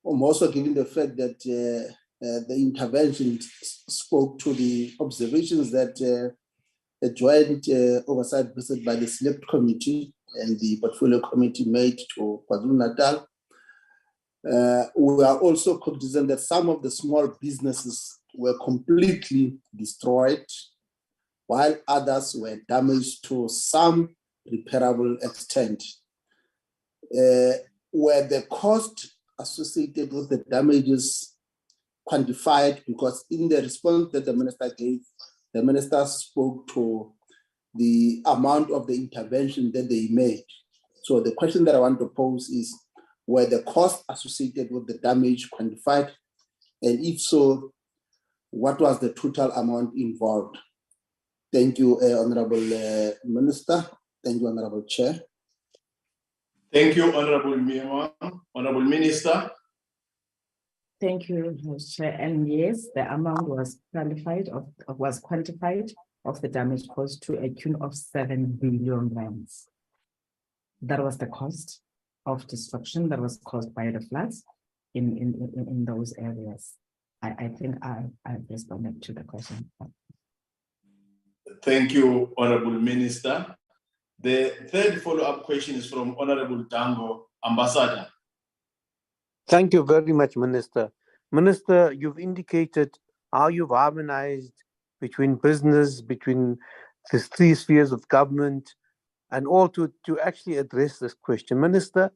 I'm also given the fact that the intervention spoke to the observations that a joint oversight visit by the Select Committee and the Portfolio Committee made to KwaZulu-Natal. We are also cognizant that some of the small businesses were completely destroyed, while others were damaged to some repairable extent. Were the cost associated with the damages quantified? Because in the response that the minister gave, the minister spoke to the amount of the intervention that they made. So the question that I want to pose is, were the costs associated with the damage quantified? And if so, what was the total amount involved? Thank you, Honorable Minister. Thank you, Honorable Chair. Thank you, Honorable Myanmar. Honorable Minister. Thank you, House Chair. And yes, the amount was quantified of the damage caused to a tune of 7 billion rands. That was the cost of destruction that was caused by the floods in those areas. I think I responded to the question. Thank you, Honorable Minister. The third follow-up question is from Honorable Dango, Ambassador. Thank you very much, Minister. Minister, you've indicated how you've harmonized between business, between the three spheres of government, and all to actually address this question. Minister,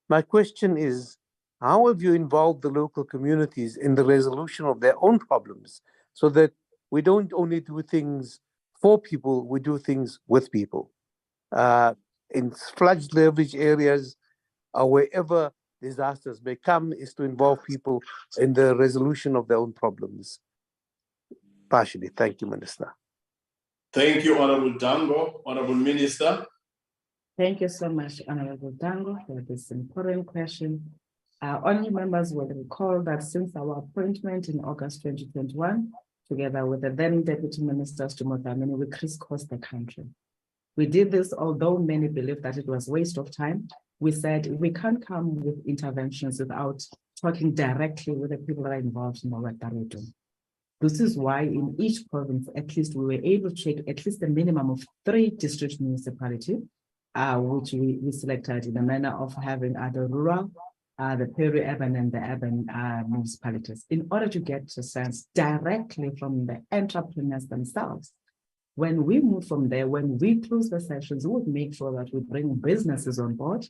my question is, how have you involved the local communities in the resolution of their own problems so that we don't only do things for people, we do things with people? In flood-leveraged areas or wherever disasters may come, is to involve people in the resolution of their own problems. Partially. Thank you, Minister. Thank you, Honorable Dango. Honorable Minister. Thank you so much, Honorable Dango, for this important question. Honorable members will recall that since our appointment in August 2021, together with the then Deputy Minister Stumodamini, we crisscrossed the country. We did this, although many believe that it was a waste of time. We said we can't come with interventions without talking directly with the people that are involved in the work that we're doing. This is why in each province, at least we were able to check at least a minimum of 3 district municipalities, which we selected in the manner of having the rural, the peri-urban and the urban municipalities, in order to get a sense directly from the entrepreneurs themselves. When we move from there, when we close the sessions, we would make sure that we bring businesses on board,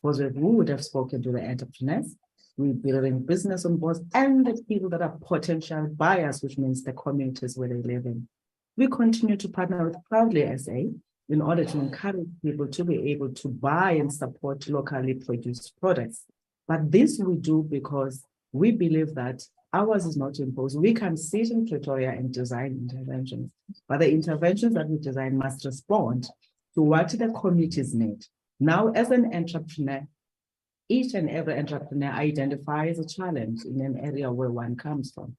because we would have spoken to the entrepreneurs, we bring business on board, and the people that are potential buyers, which means the communities where they live in. We continue to partner with Proudly SA in order to encourage people to be able to buy and support locally produced products. But this we do because we believe that ours is not imposed. We can sit in Pretoria and design interventions, but the interventions that we design must respond to what the communities need. Now, as an entrepreneur, each and every entrepreneur identifies a challenge in an area where one comes from.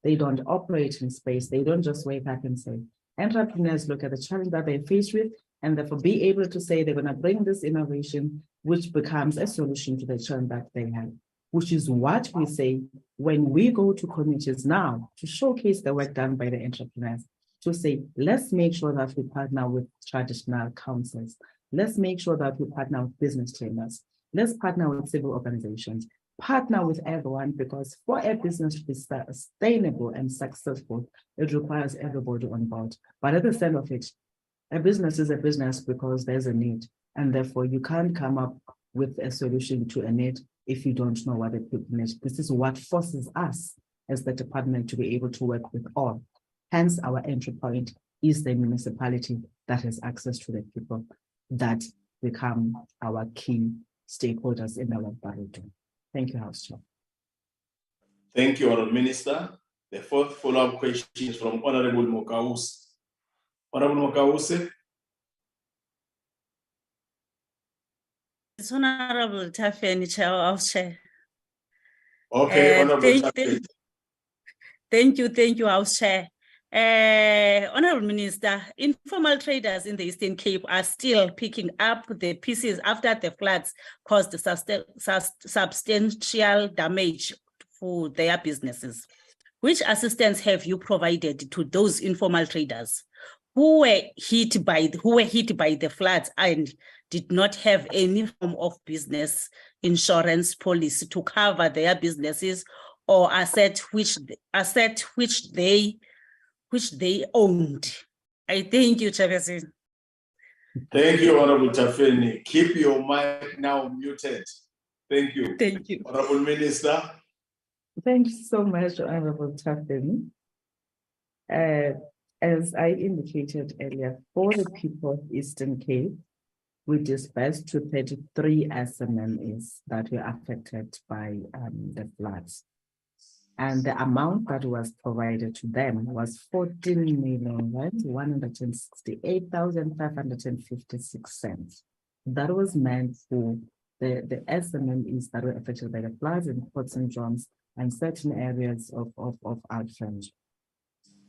They don't operate in space. They don't just wake up and say, entrepreneurs look at the challenge that they're faced with and therefore be able to say they're going to bring this innovation, which becomes a solution to the challenge that they have, which is what we say when we go to communities now to showcase the work done by the entrepreneurs, to say, let's make sure that we partner with traditional councils. Let's make sure that we partner with business trainers. Let's partner with civil organizations, partner with everyone, because for a business to be sustainable and successful, it requires everybody on board. But at the center of it, a business is a business because there's a need, and therefore you can't come up with a solution to a need if you don't know what the people need. This is what forces us as the department to be able to work with all. Hence, our entry point is the municipality that has access to the people that become our key stakeholders in the work that we do. Thank you, House Chair. Thank you, Honourable Minister. The fourth follow-up question is from Honourable Mokause. Honourable Mokause. It's Honourable Tafeni, Chair of Chair. Okay, Honourable Tafeni. Thank you, House Chair. Honourable Minister, informal traders in the Eastern Cape are still picking up the pieces after the floods caused substantial damage for their businesses. Which assistance have you provided to those informal traders who were hit by the floods and did not have any form of business insurance policy to cover their businesses or asset which they owned? I thank you, Chairperson. Thank you, Honourable Tafeni. Keep your mic now muted. Thank you. Thank you. Honourable Minister. Thank you so much, Honourable Tafeni. As I indicated earlier, for the people of Eastern Cape, we dispersed to 33 SMMEs that were affected by the floods. And the amount that was provided to them was 14,168,556. That was meant for the SMMEs that were affected by the floods in Port St. John's and certain areas of Outfringe.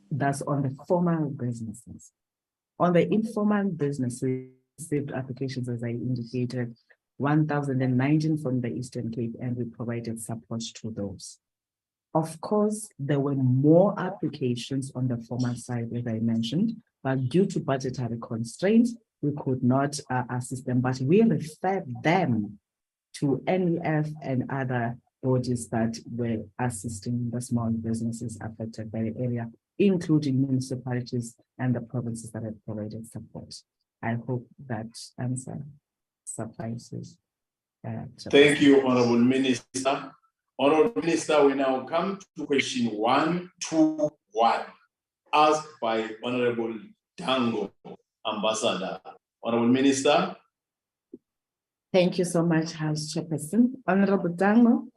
That's on the formal businesses. On the informal businesses, received applications, as I indicated, 1,019 from the Eastern Cape, and we provided support to those. Of course, there were more applications on the formal side, as I mentioned, but due to budgetary constraints, we could not assist them, but we referred them to NEF and other bodies that were assisting the small businesses affected by the area, including municipalities and the provinces that have provided support. I hope that answer suffices. Thank you, Honourable Minister. Honourable Minister, we now come to question 121, asked by Honourable Dango, Ambassador. Honourable Minister. Thank you so much, House Chairperson. Honourable Dango,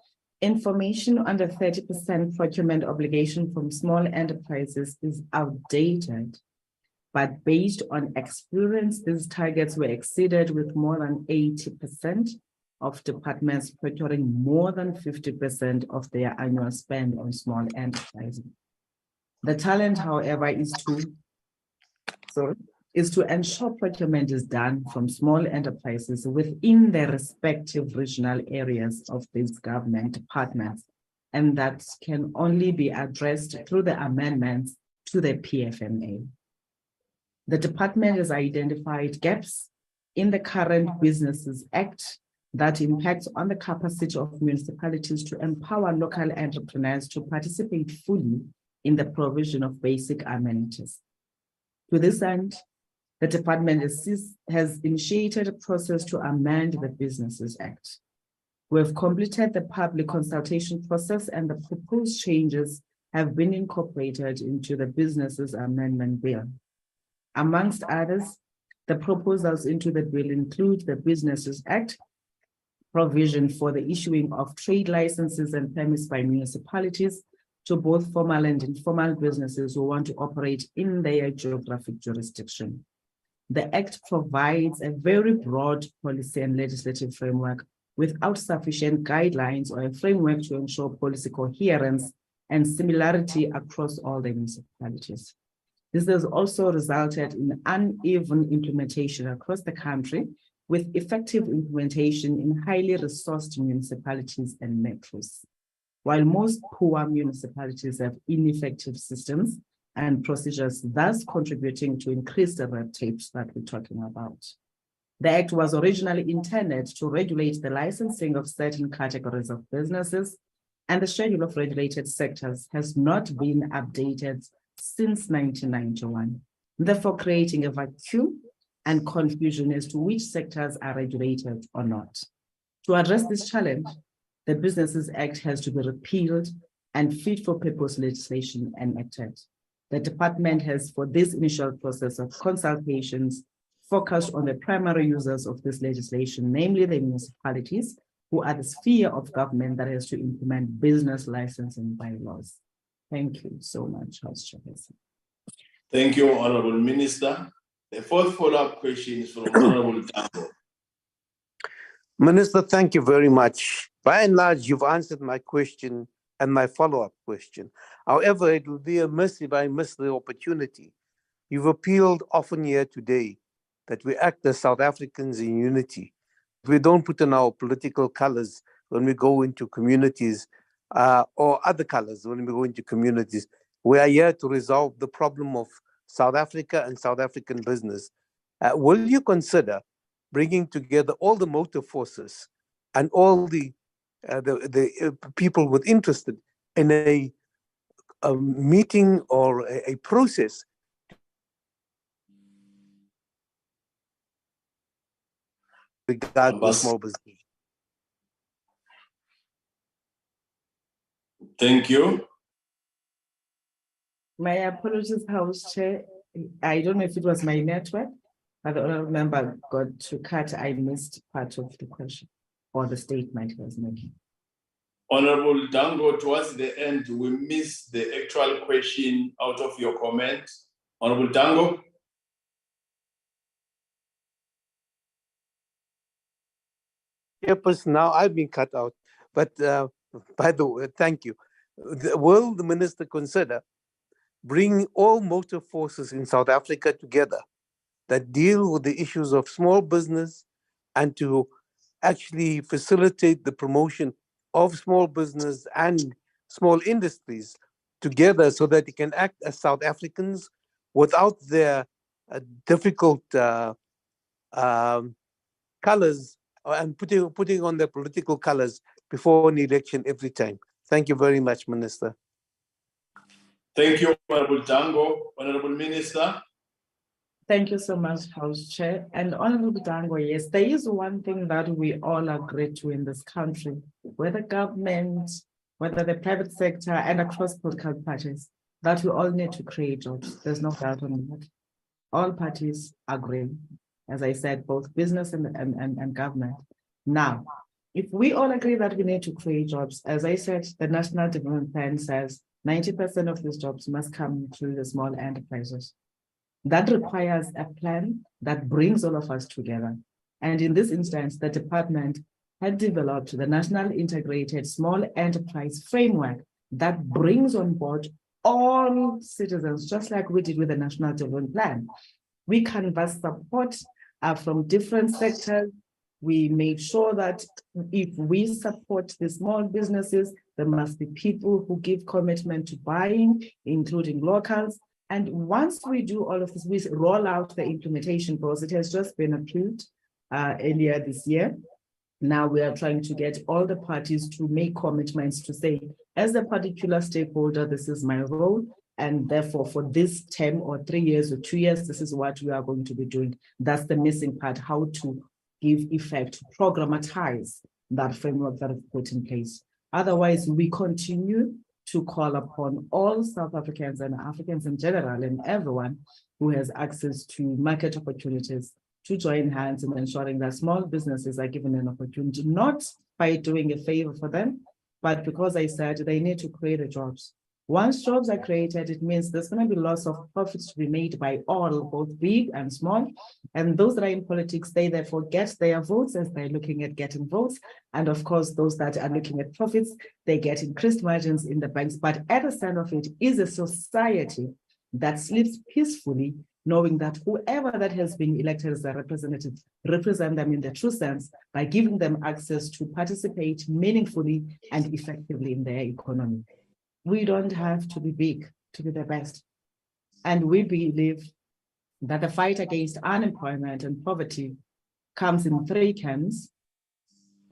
information on the 30% procurement obligation from small enterprises is outdated, but based on experience, these targets were exceeded with more than 80% of departments procuring more than 50% of their annual spend on small enterprises. The challenge, however, is to ensure procurement is done from small enterprises within their respective regional areas of these government departments, and that can only be addressed through the amendments to the PFMA. The department has identified gaps in the current Businesses Act that impacts on the capacity of municipalities to empower local entrepreneurs to participate fully in the provision of basic amenities. To this end, the department has initiated a process to amend the Businesses Act. We have completed the public consultation process, and the proposed changes have been incorporated into the Businesses Amendment Bill. Amongst others, the proposals into the bill include the Businesses Act, provision for the issuing of trade licenses and permits by municipalities to both formal and informal businesses who want to operate in their geographic jurisdiction. The Act provides a very broad policy and legislative framework without sufficient guidelines or a framework to ensure policy coherence and similarity across all the municipalities. This has also resulted in uneven implementation across the country, with effective implementation in highly resourced municipalities and metros. While most poor municipalities have ineffective systems and procedures, thus contributing to increased red tapes that we're talking about. The Act was originally intended to regulate the licensing of certain categories of businesses, and the schedule of regulated sectors has not been updated since 1991, therefore creating a vacuum and confusion as to which sectors are regulated or not. To address this challenge, the Businesses Act has to be repealed and fit-for-purpose legislation enacted. The department has, for this initial process of consultations, focused on the primary users of this legislation, namely the municipalities, who are the sphere of government that has to implement business licensing bylaws. Thank you so much, House Chairperson. Thank you, Honorable Minister. The fourth follow-up question is from Honorable Tambo. Minister, thank you very much. By and large, you've answered my question and my follow-up question. However, it will be a miss if I miss the opportunity. You've appealed often here today that we act as South Africans in unity. We don't put on our political colors when we go into communities or other colors when we go into communities. We are here to resolve the problem of South Africa and South African business. Will you consider bringing together all the motor forces and all the people with interest in a meeting or a process regarding the small business? Thank you. My apologies, House Chair. I don't know if it was my network, but the honorable member got to cut. I missed part of the question or the statement he was making. Honorable Dango, towards the end, we missed the actual question out of your comment. Honorable Dango. Yes, now I've been cut out, but by the way, thank you. Will the minister consider bringing all motor forces in South Africa together that deal with the issues of small business and to actually facilitate the promotion of small business and small industries together so that they can act as South Africans without their difficult colors and putting on their political colors before an election every time? Thank you very much, Minister. Thank you, Honorable Dango. Honorable Minister. Thank you so much, House Chair. And Honorable Dango, yes, there is one thing that we all agree to in this country, whether government, whether the private sector, and across political parties, that we all need to create jobs. There's no doubt on that. All parties agree, as I said, both business and government. Now, if we all agree that we need to create jobs, as I said, the National Development Plan says 90% of these jobs must come through the small enterprises. That requires a plan that brings all of us together. And in this instance, the department had developed the National Integrated Small Enterprise Framework that brings on board all citizens, just like we did with the National Development Plan. We canvass support from different sectors. We made sure that if we support the small businesses, there must be people who give commitment to buying, including locals. And once we do all of this, we roll out the implementation process. It has just been approved earlier this year. Now we are trying to get all the parties to make commitments to say, as a particular stakeholder, this is my role. And therefore, for this term or 3 years or 2 years, this is what we are going to be doing. That's the missing part, how to give effect, to programmatize that framework that is put in place. Otherwise, we continue to call upon all South Africans and Africans in general and everyone who has access to market opportunities to join hands in ensuring that small businesses are given an opportunity, not by doing a favor for them, but because I said they need to create the jobs. Once jobs are created, it means there's going to be lots of profits to be made by all, both big and small. And those that are in politics, they therefore get their votes as they're looking at getting votes. And of course, those that are looking at profits, they get increased margins in the banks. But at the center of it is a society that sleeps peacefully, knowing that whoever that has been elected as a representative represent them in the true sense by giving them access to participate meaningfully and effectively in their economy. We don't have to be big to be the best. And we believe that the fight against unemployment and poverty comes in 3 cans: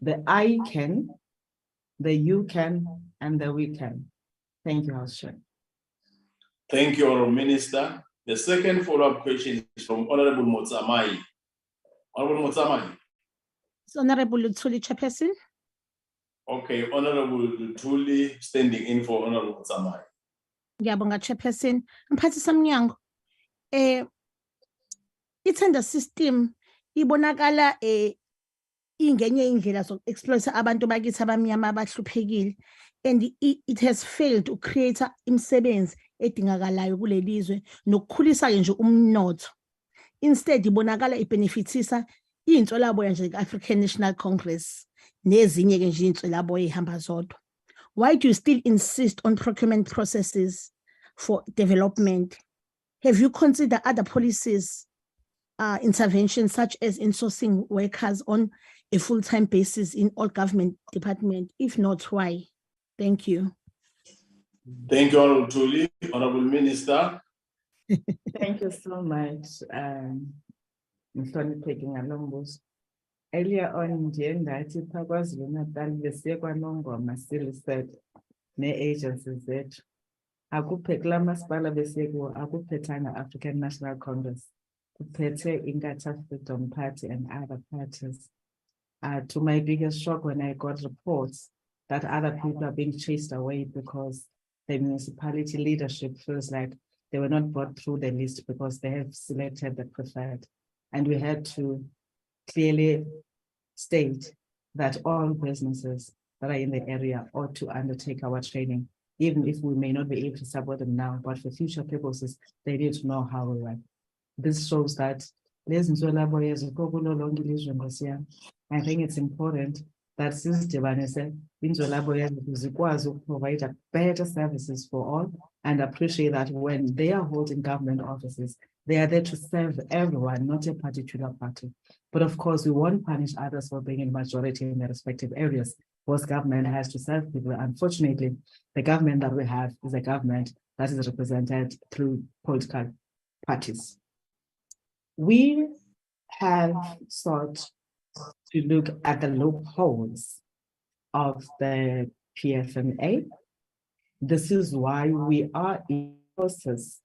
the I can, the you can, and the we can. Thank you, House Chair. Thank you, Honourable Minister. The second follow-up question is from Honourable Motsamai. Honourable Motsamai. It's Honorable Luthuli, Chairperson. Okay, Honourable Luthuli standing in for Honourable Motsamai. Ngiyabonga, Chairperson. Mphathisa Mnyango, i-tender system ibonakala ingenye indlela zoku-exploit abantu bakithi abamnyama abahluphekile, and it has failed to create imisebenzi edingakalayo kule lizwe nokukhulisa nje umnotho. Instead ibonakala ibenefitisa iy'nswelaboya nje ku-African National Congress nezinye ke nje iy'nswelaboya ey'hamba zodwa. Why do you still insist on procurement processes for development? Have you considered other policies, interventions such as insourcing workers on a full-time basis in all government departments? If not, why? Thank you. Thank you, Honourable Luthuli. Honourable Minister. Thank you so much, Mr. Taking along those. Earlier on, ndathi phaa KwaZulu-Natal besiye kwaNongoma siresearch nee-agencies zethu. Akuphe kulaa masipala besiye kuwo akuphethanga African National Congress. Kuphethe Inkatha Freedom Party and other parties. To my biggest shock when I got reports that other people are being chased away because the municipality leadership feels like they were not brought through the list because they have selected the preferred. And we had to clearly state that all businesses that are in the area ought to undertake our training, even if we may not be able to support them now, but for future purposes, they need to know how we work. This shows that I think it's important that since provide better services for all, and appreciate that when they are holding government offices, they are there to serve everyone, not a particular party. But of course, we won't punish others for being in majority in their respective areas. Most government has to serve people. Unfortunately, the government that we have is a government that is represented through political parties. We have sought to look at the loopholes of the PFMA. This is why we are in the process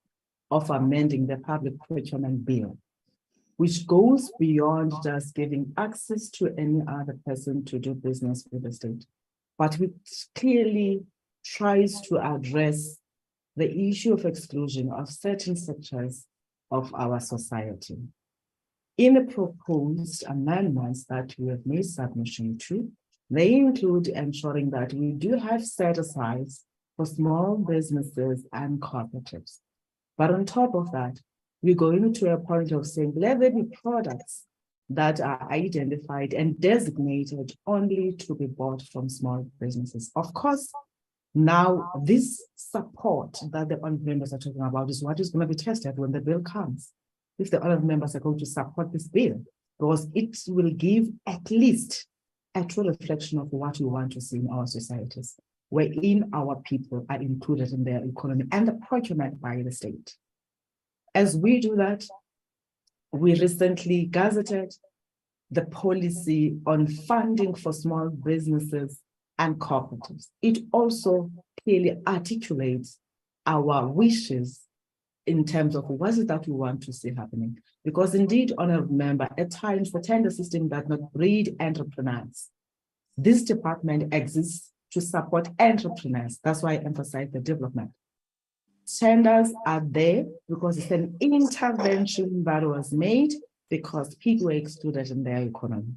of amending the Public Procurement Bill, which goes beyond just giving access to any other person to do business with the state, but which clearly tries to address the issue of exclusion of certain sectors of our society. In the proposed amendments that we have made submission to, they include ensuring that we do have set-asides for small businesses and cooperatives. But on top of that, we're going to a point of saying, let there be products that are identified and designated only to be bought from small businesses. Of course, Now, this support that the honorable members are talking about is what is going to be tested when the bill comes. If the honorable members are going to support this bill, because it will give at least a true reflection of what we want to see in our societies, wherein our people are included in their economy and the procurement by the state. As we do that, we recently gazetted the policy on funding for small businesses and cooperatives. It also clearly articulates our wishes in terms of what is that we want to see happening. Because indeed, honorable member, at times the tender system does not breed entrepreneurs. This department exists to support entrepreneurs. That's why I emphasize the development. Tenders are there because it's an intervention that was made because people were excluded in their economy.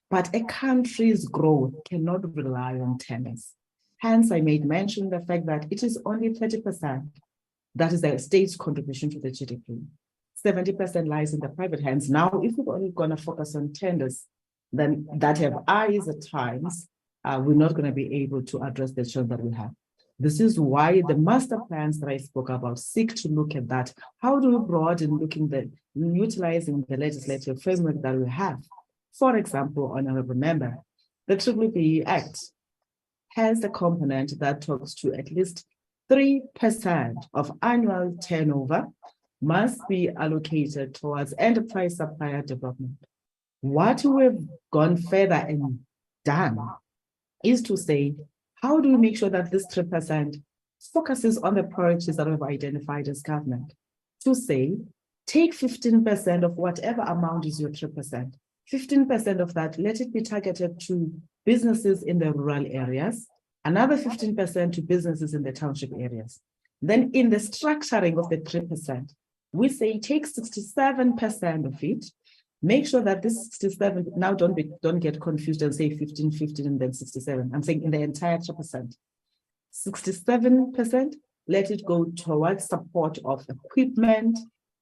But a country's growth cannot rely on tenders. Hence, I made mention the fact that it is only 30%. That is the state's contribution to the GDP. 70% lies in the private hands. Now, if we're only going to focus on tenders, then that have eyes at times, we're not going to be able to address the challenge that we have. This is why the master plans that I spoke about seek to look at that. How do we broaden utilizing the legislative framework that we have? For example, honorable member, the BBBE Act has a component that talks to at least 3% of annual turnover must be allocated towards enterprise supplier development. What we've gone further and done is to say, how do we make sure that this 3% focuses on the priorities that we've identified as government? To say, take 15% of whatever amount is your 3%. 15% of that, let it be targeted to businesses in the rural areas, another 15% to businesses in the township areas. Then in the structuring of the 3%, we say take 67% of it, make sure that this 67, now don't get confused and say 15, 15, and then 67. I'm saying in the entire 3%. 67%, let it go towards support of equipment,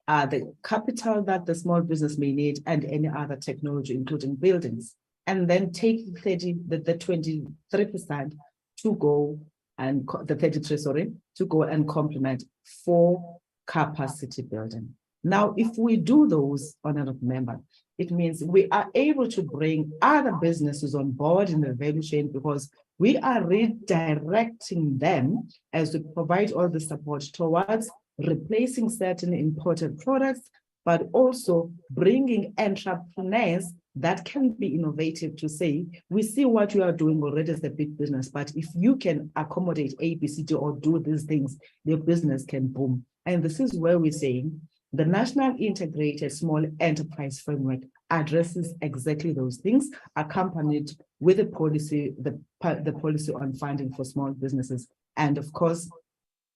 the capital that the small business may need, and any other technology, including buildings. And then take the 23% to go and the 33, sorry, to go and complement for capacity building. Now, if we do those, honorable member, it means we are able to bring other businesses on board in the value chain because we are redirecting them as we provide all the support towards replacing certain imported products, but also bringing entrepreneurs that can be innovative to say, we see what you are doing already as a big business, but if you can accommodate A, B, C, D, or do these things, your business can boom. And this is where we're saying the National Integrated Small Enterprise Framework addresses exactly those things, accompanied with a policy, the policy on funding for small businesses. And of course,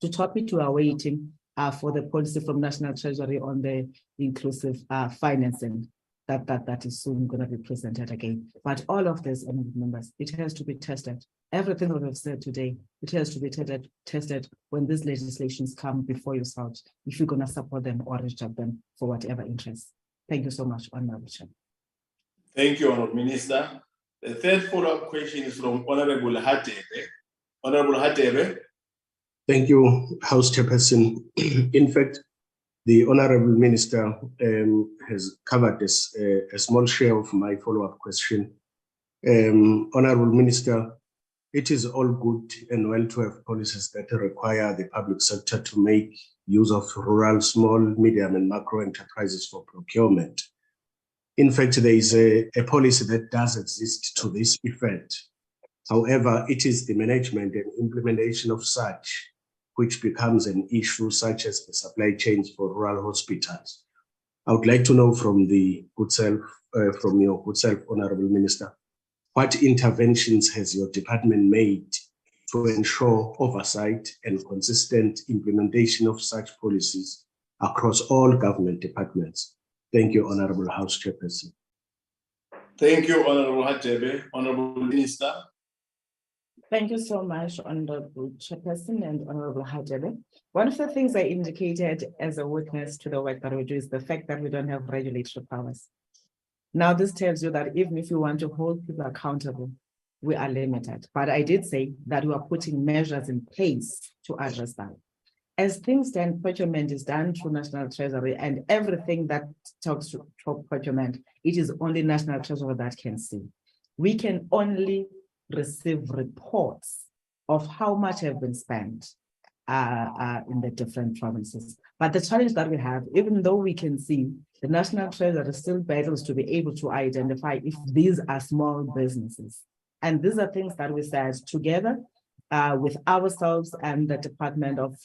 to top it, we are waiting for the policy from National Treasury on the inclusive financing. That is soon going to be presented again. But all of this, members, it has to be tested. Everything that we've said today, it has to be tested when these legislations come before you start, if you're going to support them or reject them for whatever interest. Thank you so much, Honorable Chair. Thank you, Honorable Minister. The third follow-up question is from Honorable Hatebe. Honorable Hatebe. Thank you, House Chairperson. In fact, the Honorable Minister has covered this, a small share of my follow-up question. Honorable Minister, it is all good and well to have policies that require the public sector to make use of rural, small, medium, and macro enterprises for procurement. In fact, there is a policy that does exist to this effect. However, it is the management and implementation of such which becomes an issue, such as the supply chains for rural hospitals. I would like to know from the good self, from your good self, Honorable Minister, what interventions has your department made to ensure oversight and consistent implementation of such policies across all government departments? Thank you, Honorable House Chairperson. Thank you, Honorable Hatebe. Honorable Minister. Thank you so much, Honorable Chairperson and Honorable Hatebe. One of the things I indicated as a witness to the work that we do is the fact that we don't have regulatory powers. Now, this tells you that even if you want to hold people accountable, we are limited. But I did say that we are putting measures in place to address that. As things stand, procurement is done through National Treasury, and everything that talks to procurement, it is only National Treasury that can see. We can only receive reports of how much have been spent in the different provinces. But the challenge that we have, even though we can see, the National Treasury still battles to be able to identify if these are small businesses. And these are things that we said together with ourselves and the Department of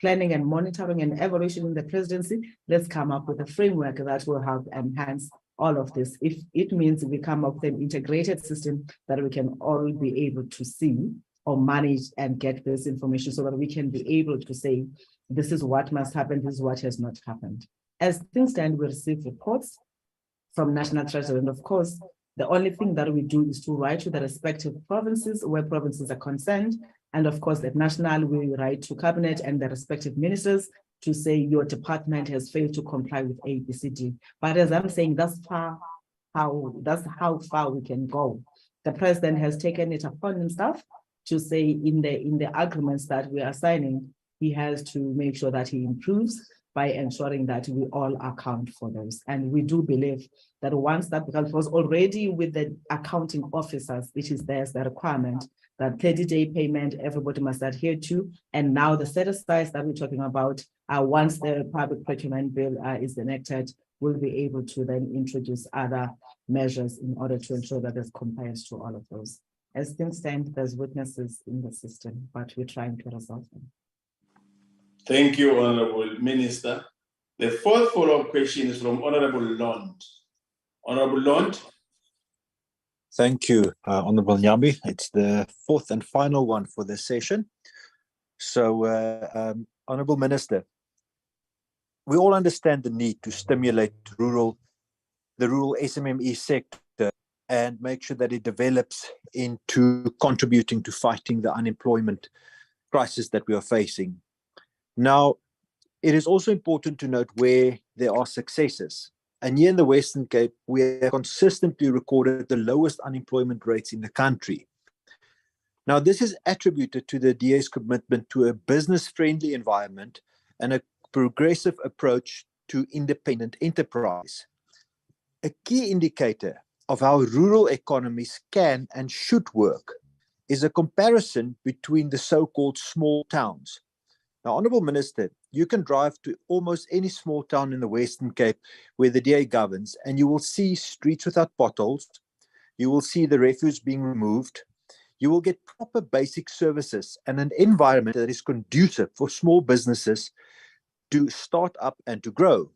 Planning and Monitoring and Evaluation in the Presidency. Let's come up with a framework that will help enhance all of this. If it means we come up with an integrated system that we can all be able to see or manage and get this information so that we can be able to say, this is what must happen, this is what has not happened. As things stand, we receive reports from National Treasury, and of course, the only thing that we do is to write to the respective provinces where provinces are concerned. And of course, at national, we write to cabinet and the respective ministers to say your department has failed to comply with A, B, C, D. But as I'm saying, that's how far we can go. The president has taken it upon himself to say in the agreements that we are signing, he has to make sure that he improves by ensuring that we all account for those. And we do believe that once that was already with the accounting officers, it is there's the requirement that 30-day payment everybody must adhere to. And now the set asides that we're talking about, once the public procurement bill is enacted, we'll be able to then introduce other measures in order to ensure that there's compliance to all of those. As things stand, there's witnesses in the system, but we're trying to resolve them. Thank you, Honorable Minister. The fourth follow-up question is from Honorable Lond. Honorable Lond. Thank you, Honorable Nyambi. It's the fourth and final one for this session. So, Honorable Minister, we all understand the need to stimulate the rural SMME sector and make sure that it develops into contributing to fighting the unemployment crisis that we are facing. Now, it is also important to note where there are successes. And here in the Western Cape, we have consistently recorded the lowest unemployment rates in the country. Now, this is attributed to the DA's commitment to a business-friendly environment and a progressive approach to independent enterprise. A key indicator of how rural economies can and should work is a comparison between the so-called small towns. Now, Honourable Minister, you can drive to almost any small town in the Western Cape where the DA governs, and you will see streets without potholes. You will see the refuse being removed. You will get proper basic services and an environment that is conducive for small businesses to start up and to grow.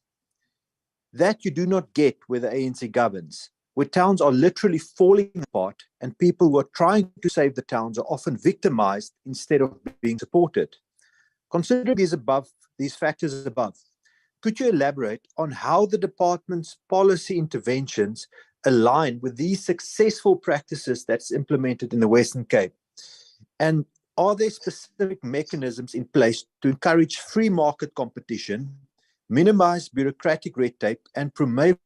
That you do not get where the ANC governs, where towns are literally falling apart and people who are trying to save the towns are often victimized instead of being supported. Considering these factors above, could you elaborate on how the department's policy interventions align with these successful practices that's implemented in the Western Cape? And are there specific mechanisms in place to encourage free market competition, minimize bureaucratic red tape, and promote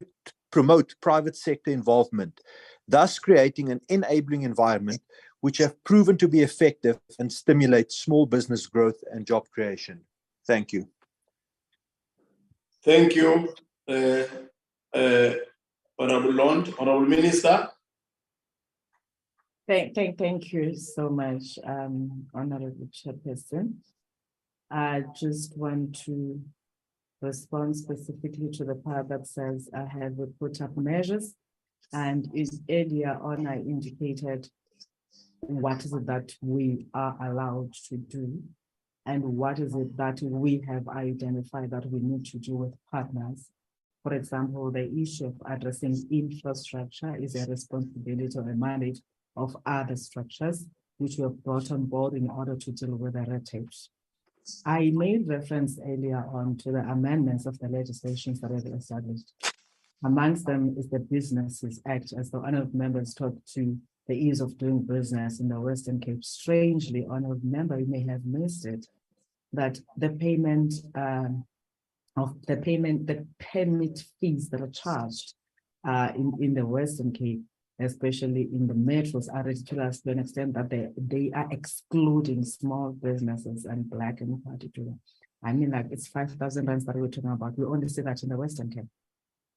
private sector involvement, thus creating an enabling environment which have proven to be effective and stimulate small business growth and job creation? Thank you. Thank you, Honorable Lond. Honorable Minister. Thank you so much, Honorable Chairperson. I just want to respond specifically to the part that says I have put up measures, and earlier on I indicated what is it that we are allowed to do and what is it that we have identified that we need to do with partners. For example, the issue of addressing infrastructure is a responsibility or a mandate of other structures which we have brought on board in order to deal with the red tape. I made reference earlier on to the amendments of the legislations that have been established. Amongst them is the Businesses Act, as the honourable members talked to the ease of doing business in the Western Cape. Strangely, honourable member, you may have missed it, that the payment the permit fees that are charged in the Western Cape, especially in the metros, are ridiculous to an extent that they are excluding small businesses and Black in particular. I mean, like it's 5,000 rands that we're talking about. We only see that in the Western Cape,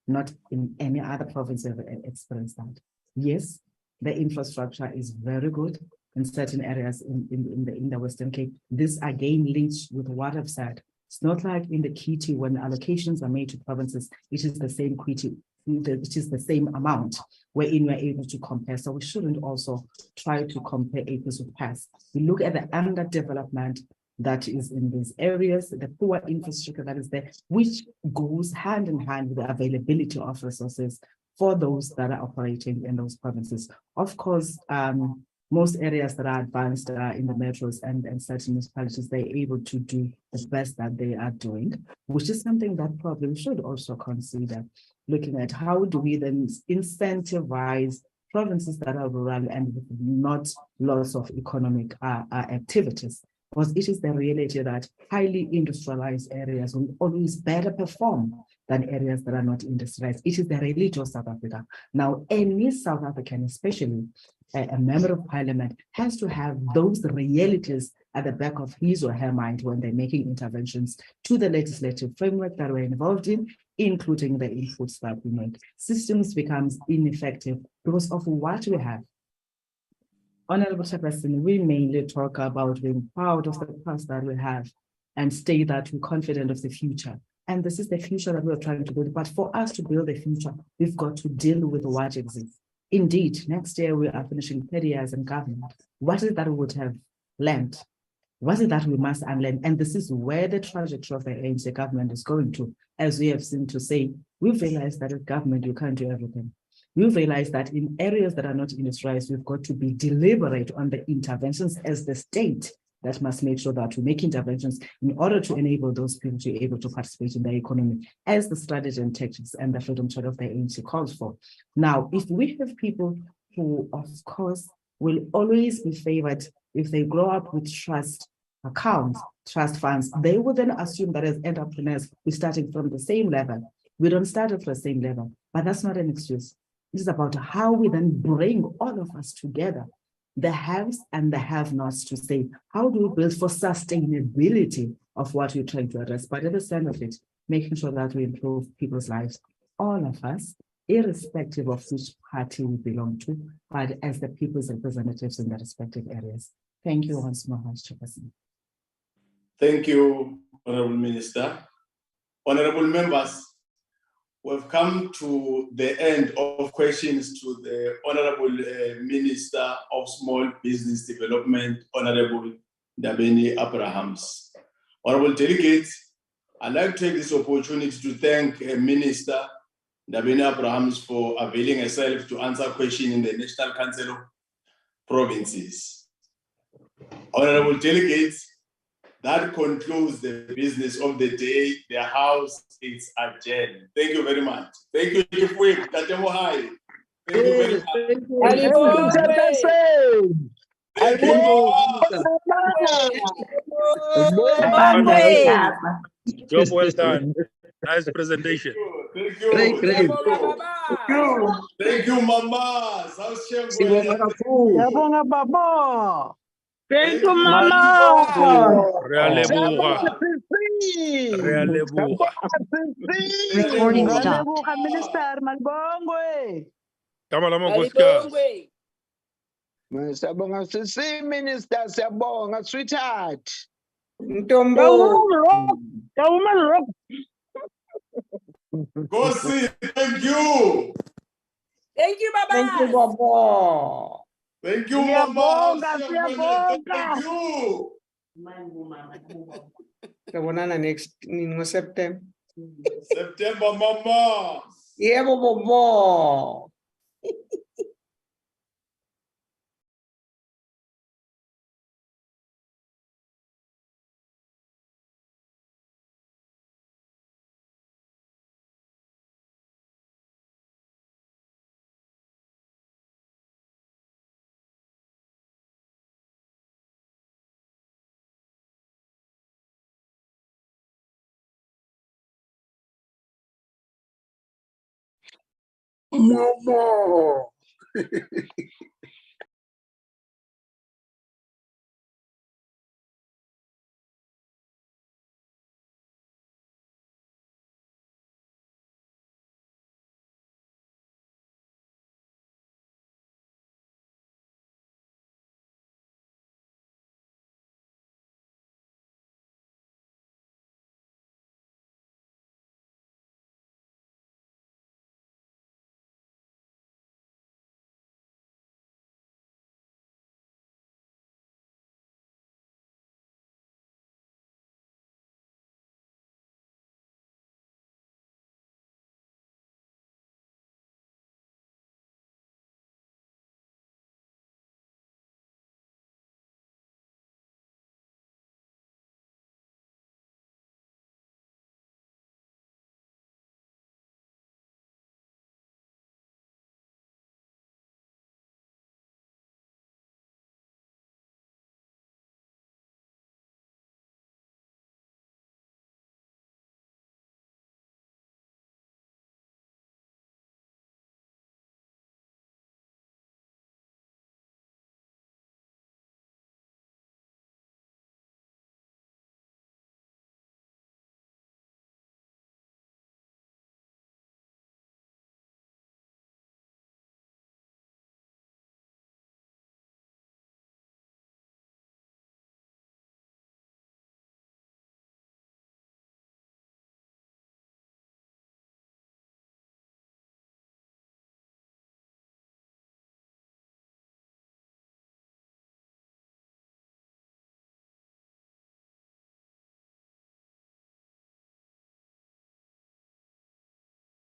not in any other province ever experienced that. Yes, the infrastructure is very good in certain areas in the Western Cape. This again links with what I've said. It's not like in the Kitty when allocations are made to provinces, it is the same Kitty, it is the same amount wherein we're able to compare. So we shouldn't also try to compare apples with pears. We look at the underdevelopment that is in these areas, the poor infrastructure that is there, which goes hand in hand with the availability of resources for those that are operating in those provinces. Of course, most areas that are advanced in the metros and certain municipalities, they're able to do the best that they are doing, which is something that probably we should also consider, looking at how do we then incentivize provinces that are rural and with not lots of economic activities. Because it is the reality that highly industrialized areas will always better perform than areas that are not industrialized. It is the reality of South Africa. Now, any South African, especially a member of parliament, has to have those realities at the back of his or her mind when they're making interventions to the legislative framework that we're involved in, including the inputs that we make. Systems becomes ineffective because of what we have. Honorable Chairperson, we mainly talk about being proud of the past that we have and state that we're confident of the future. And this is the future that we're trying to build. But for us to build the future, we've got to deal with what exists. Indeed, next year we are finishing 30 years in government. What is it that we would have learned? What is it that we must unlearn? And this is where the trajectory of the ANC government is going to. As we have seen to say, we've realized that as government, you can't do everything. We've realized that in areas that are not industrialized, we've got to be deliberate on the interventions as the state that must make sure that we make interventions in order to enable those people to be able to participate in the economy as the strategy and tactics and the freedom charter of the ANC calls for. Now, if we have people who, of course, will always be favored if they grow up with trust accounts, trust funds, they would then assume that as entrepreneurs, we're starting from the same level. We don't start at the same level, but that's not an excuse. This is about how we then bring all of us together, the haves and the have-nots, to say, how do we build for sustainability of what we're trying to address, but at the center of it, making sure that we improve people's lives, all of us, irrespective of which party we belong to, but as the people's representatives in the respective areas. Thank you once more, Vice Chairperson. Thank you, Honorable Minister. Honorable members, we've come to the end of questions to the Honorable Minister of Small Business Development, Honorable Ndabeni Abrahams. Honorable delegates, I'd like to take this opportunity to thank Minister Ndabeni Abrahams for availing herself to answer questions in the National Council of Provinces. Honorable delegates, that concludes the business of the day. The House is adjourned. Thank you very much. Thank you, Chief. Thank you very much. Job well done. Nice presentation. Thank you. Thank you, Mama. Thank you, Mama. Recording stopped. Minister, malibongwe. Tama lama Nkosikazi. Siyabonga sisi minister, siyabonga sweetheart. Ntombo. Go see. Thank you. Thank you, Baba. Thank you, Baba. Thank you, Mama. Thank you. Sabonana next in September. September, Mama. Yeah, Baba. Mama.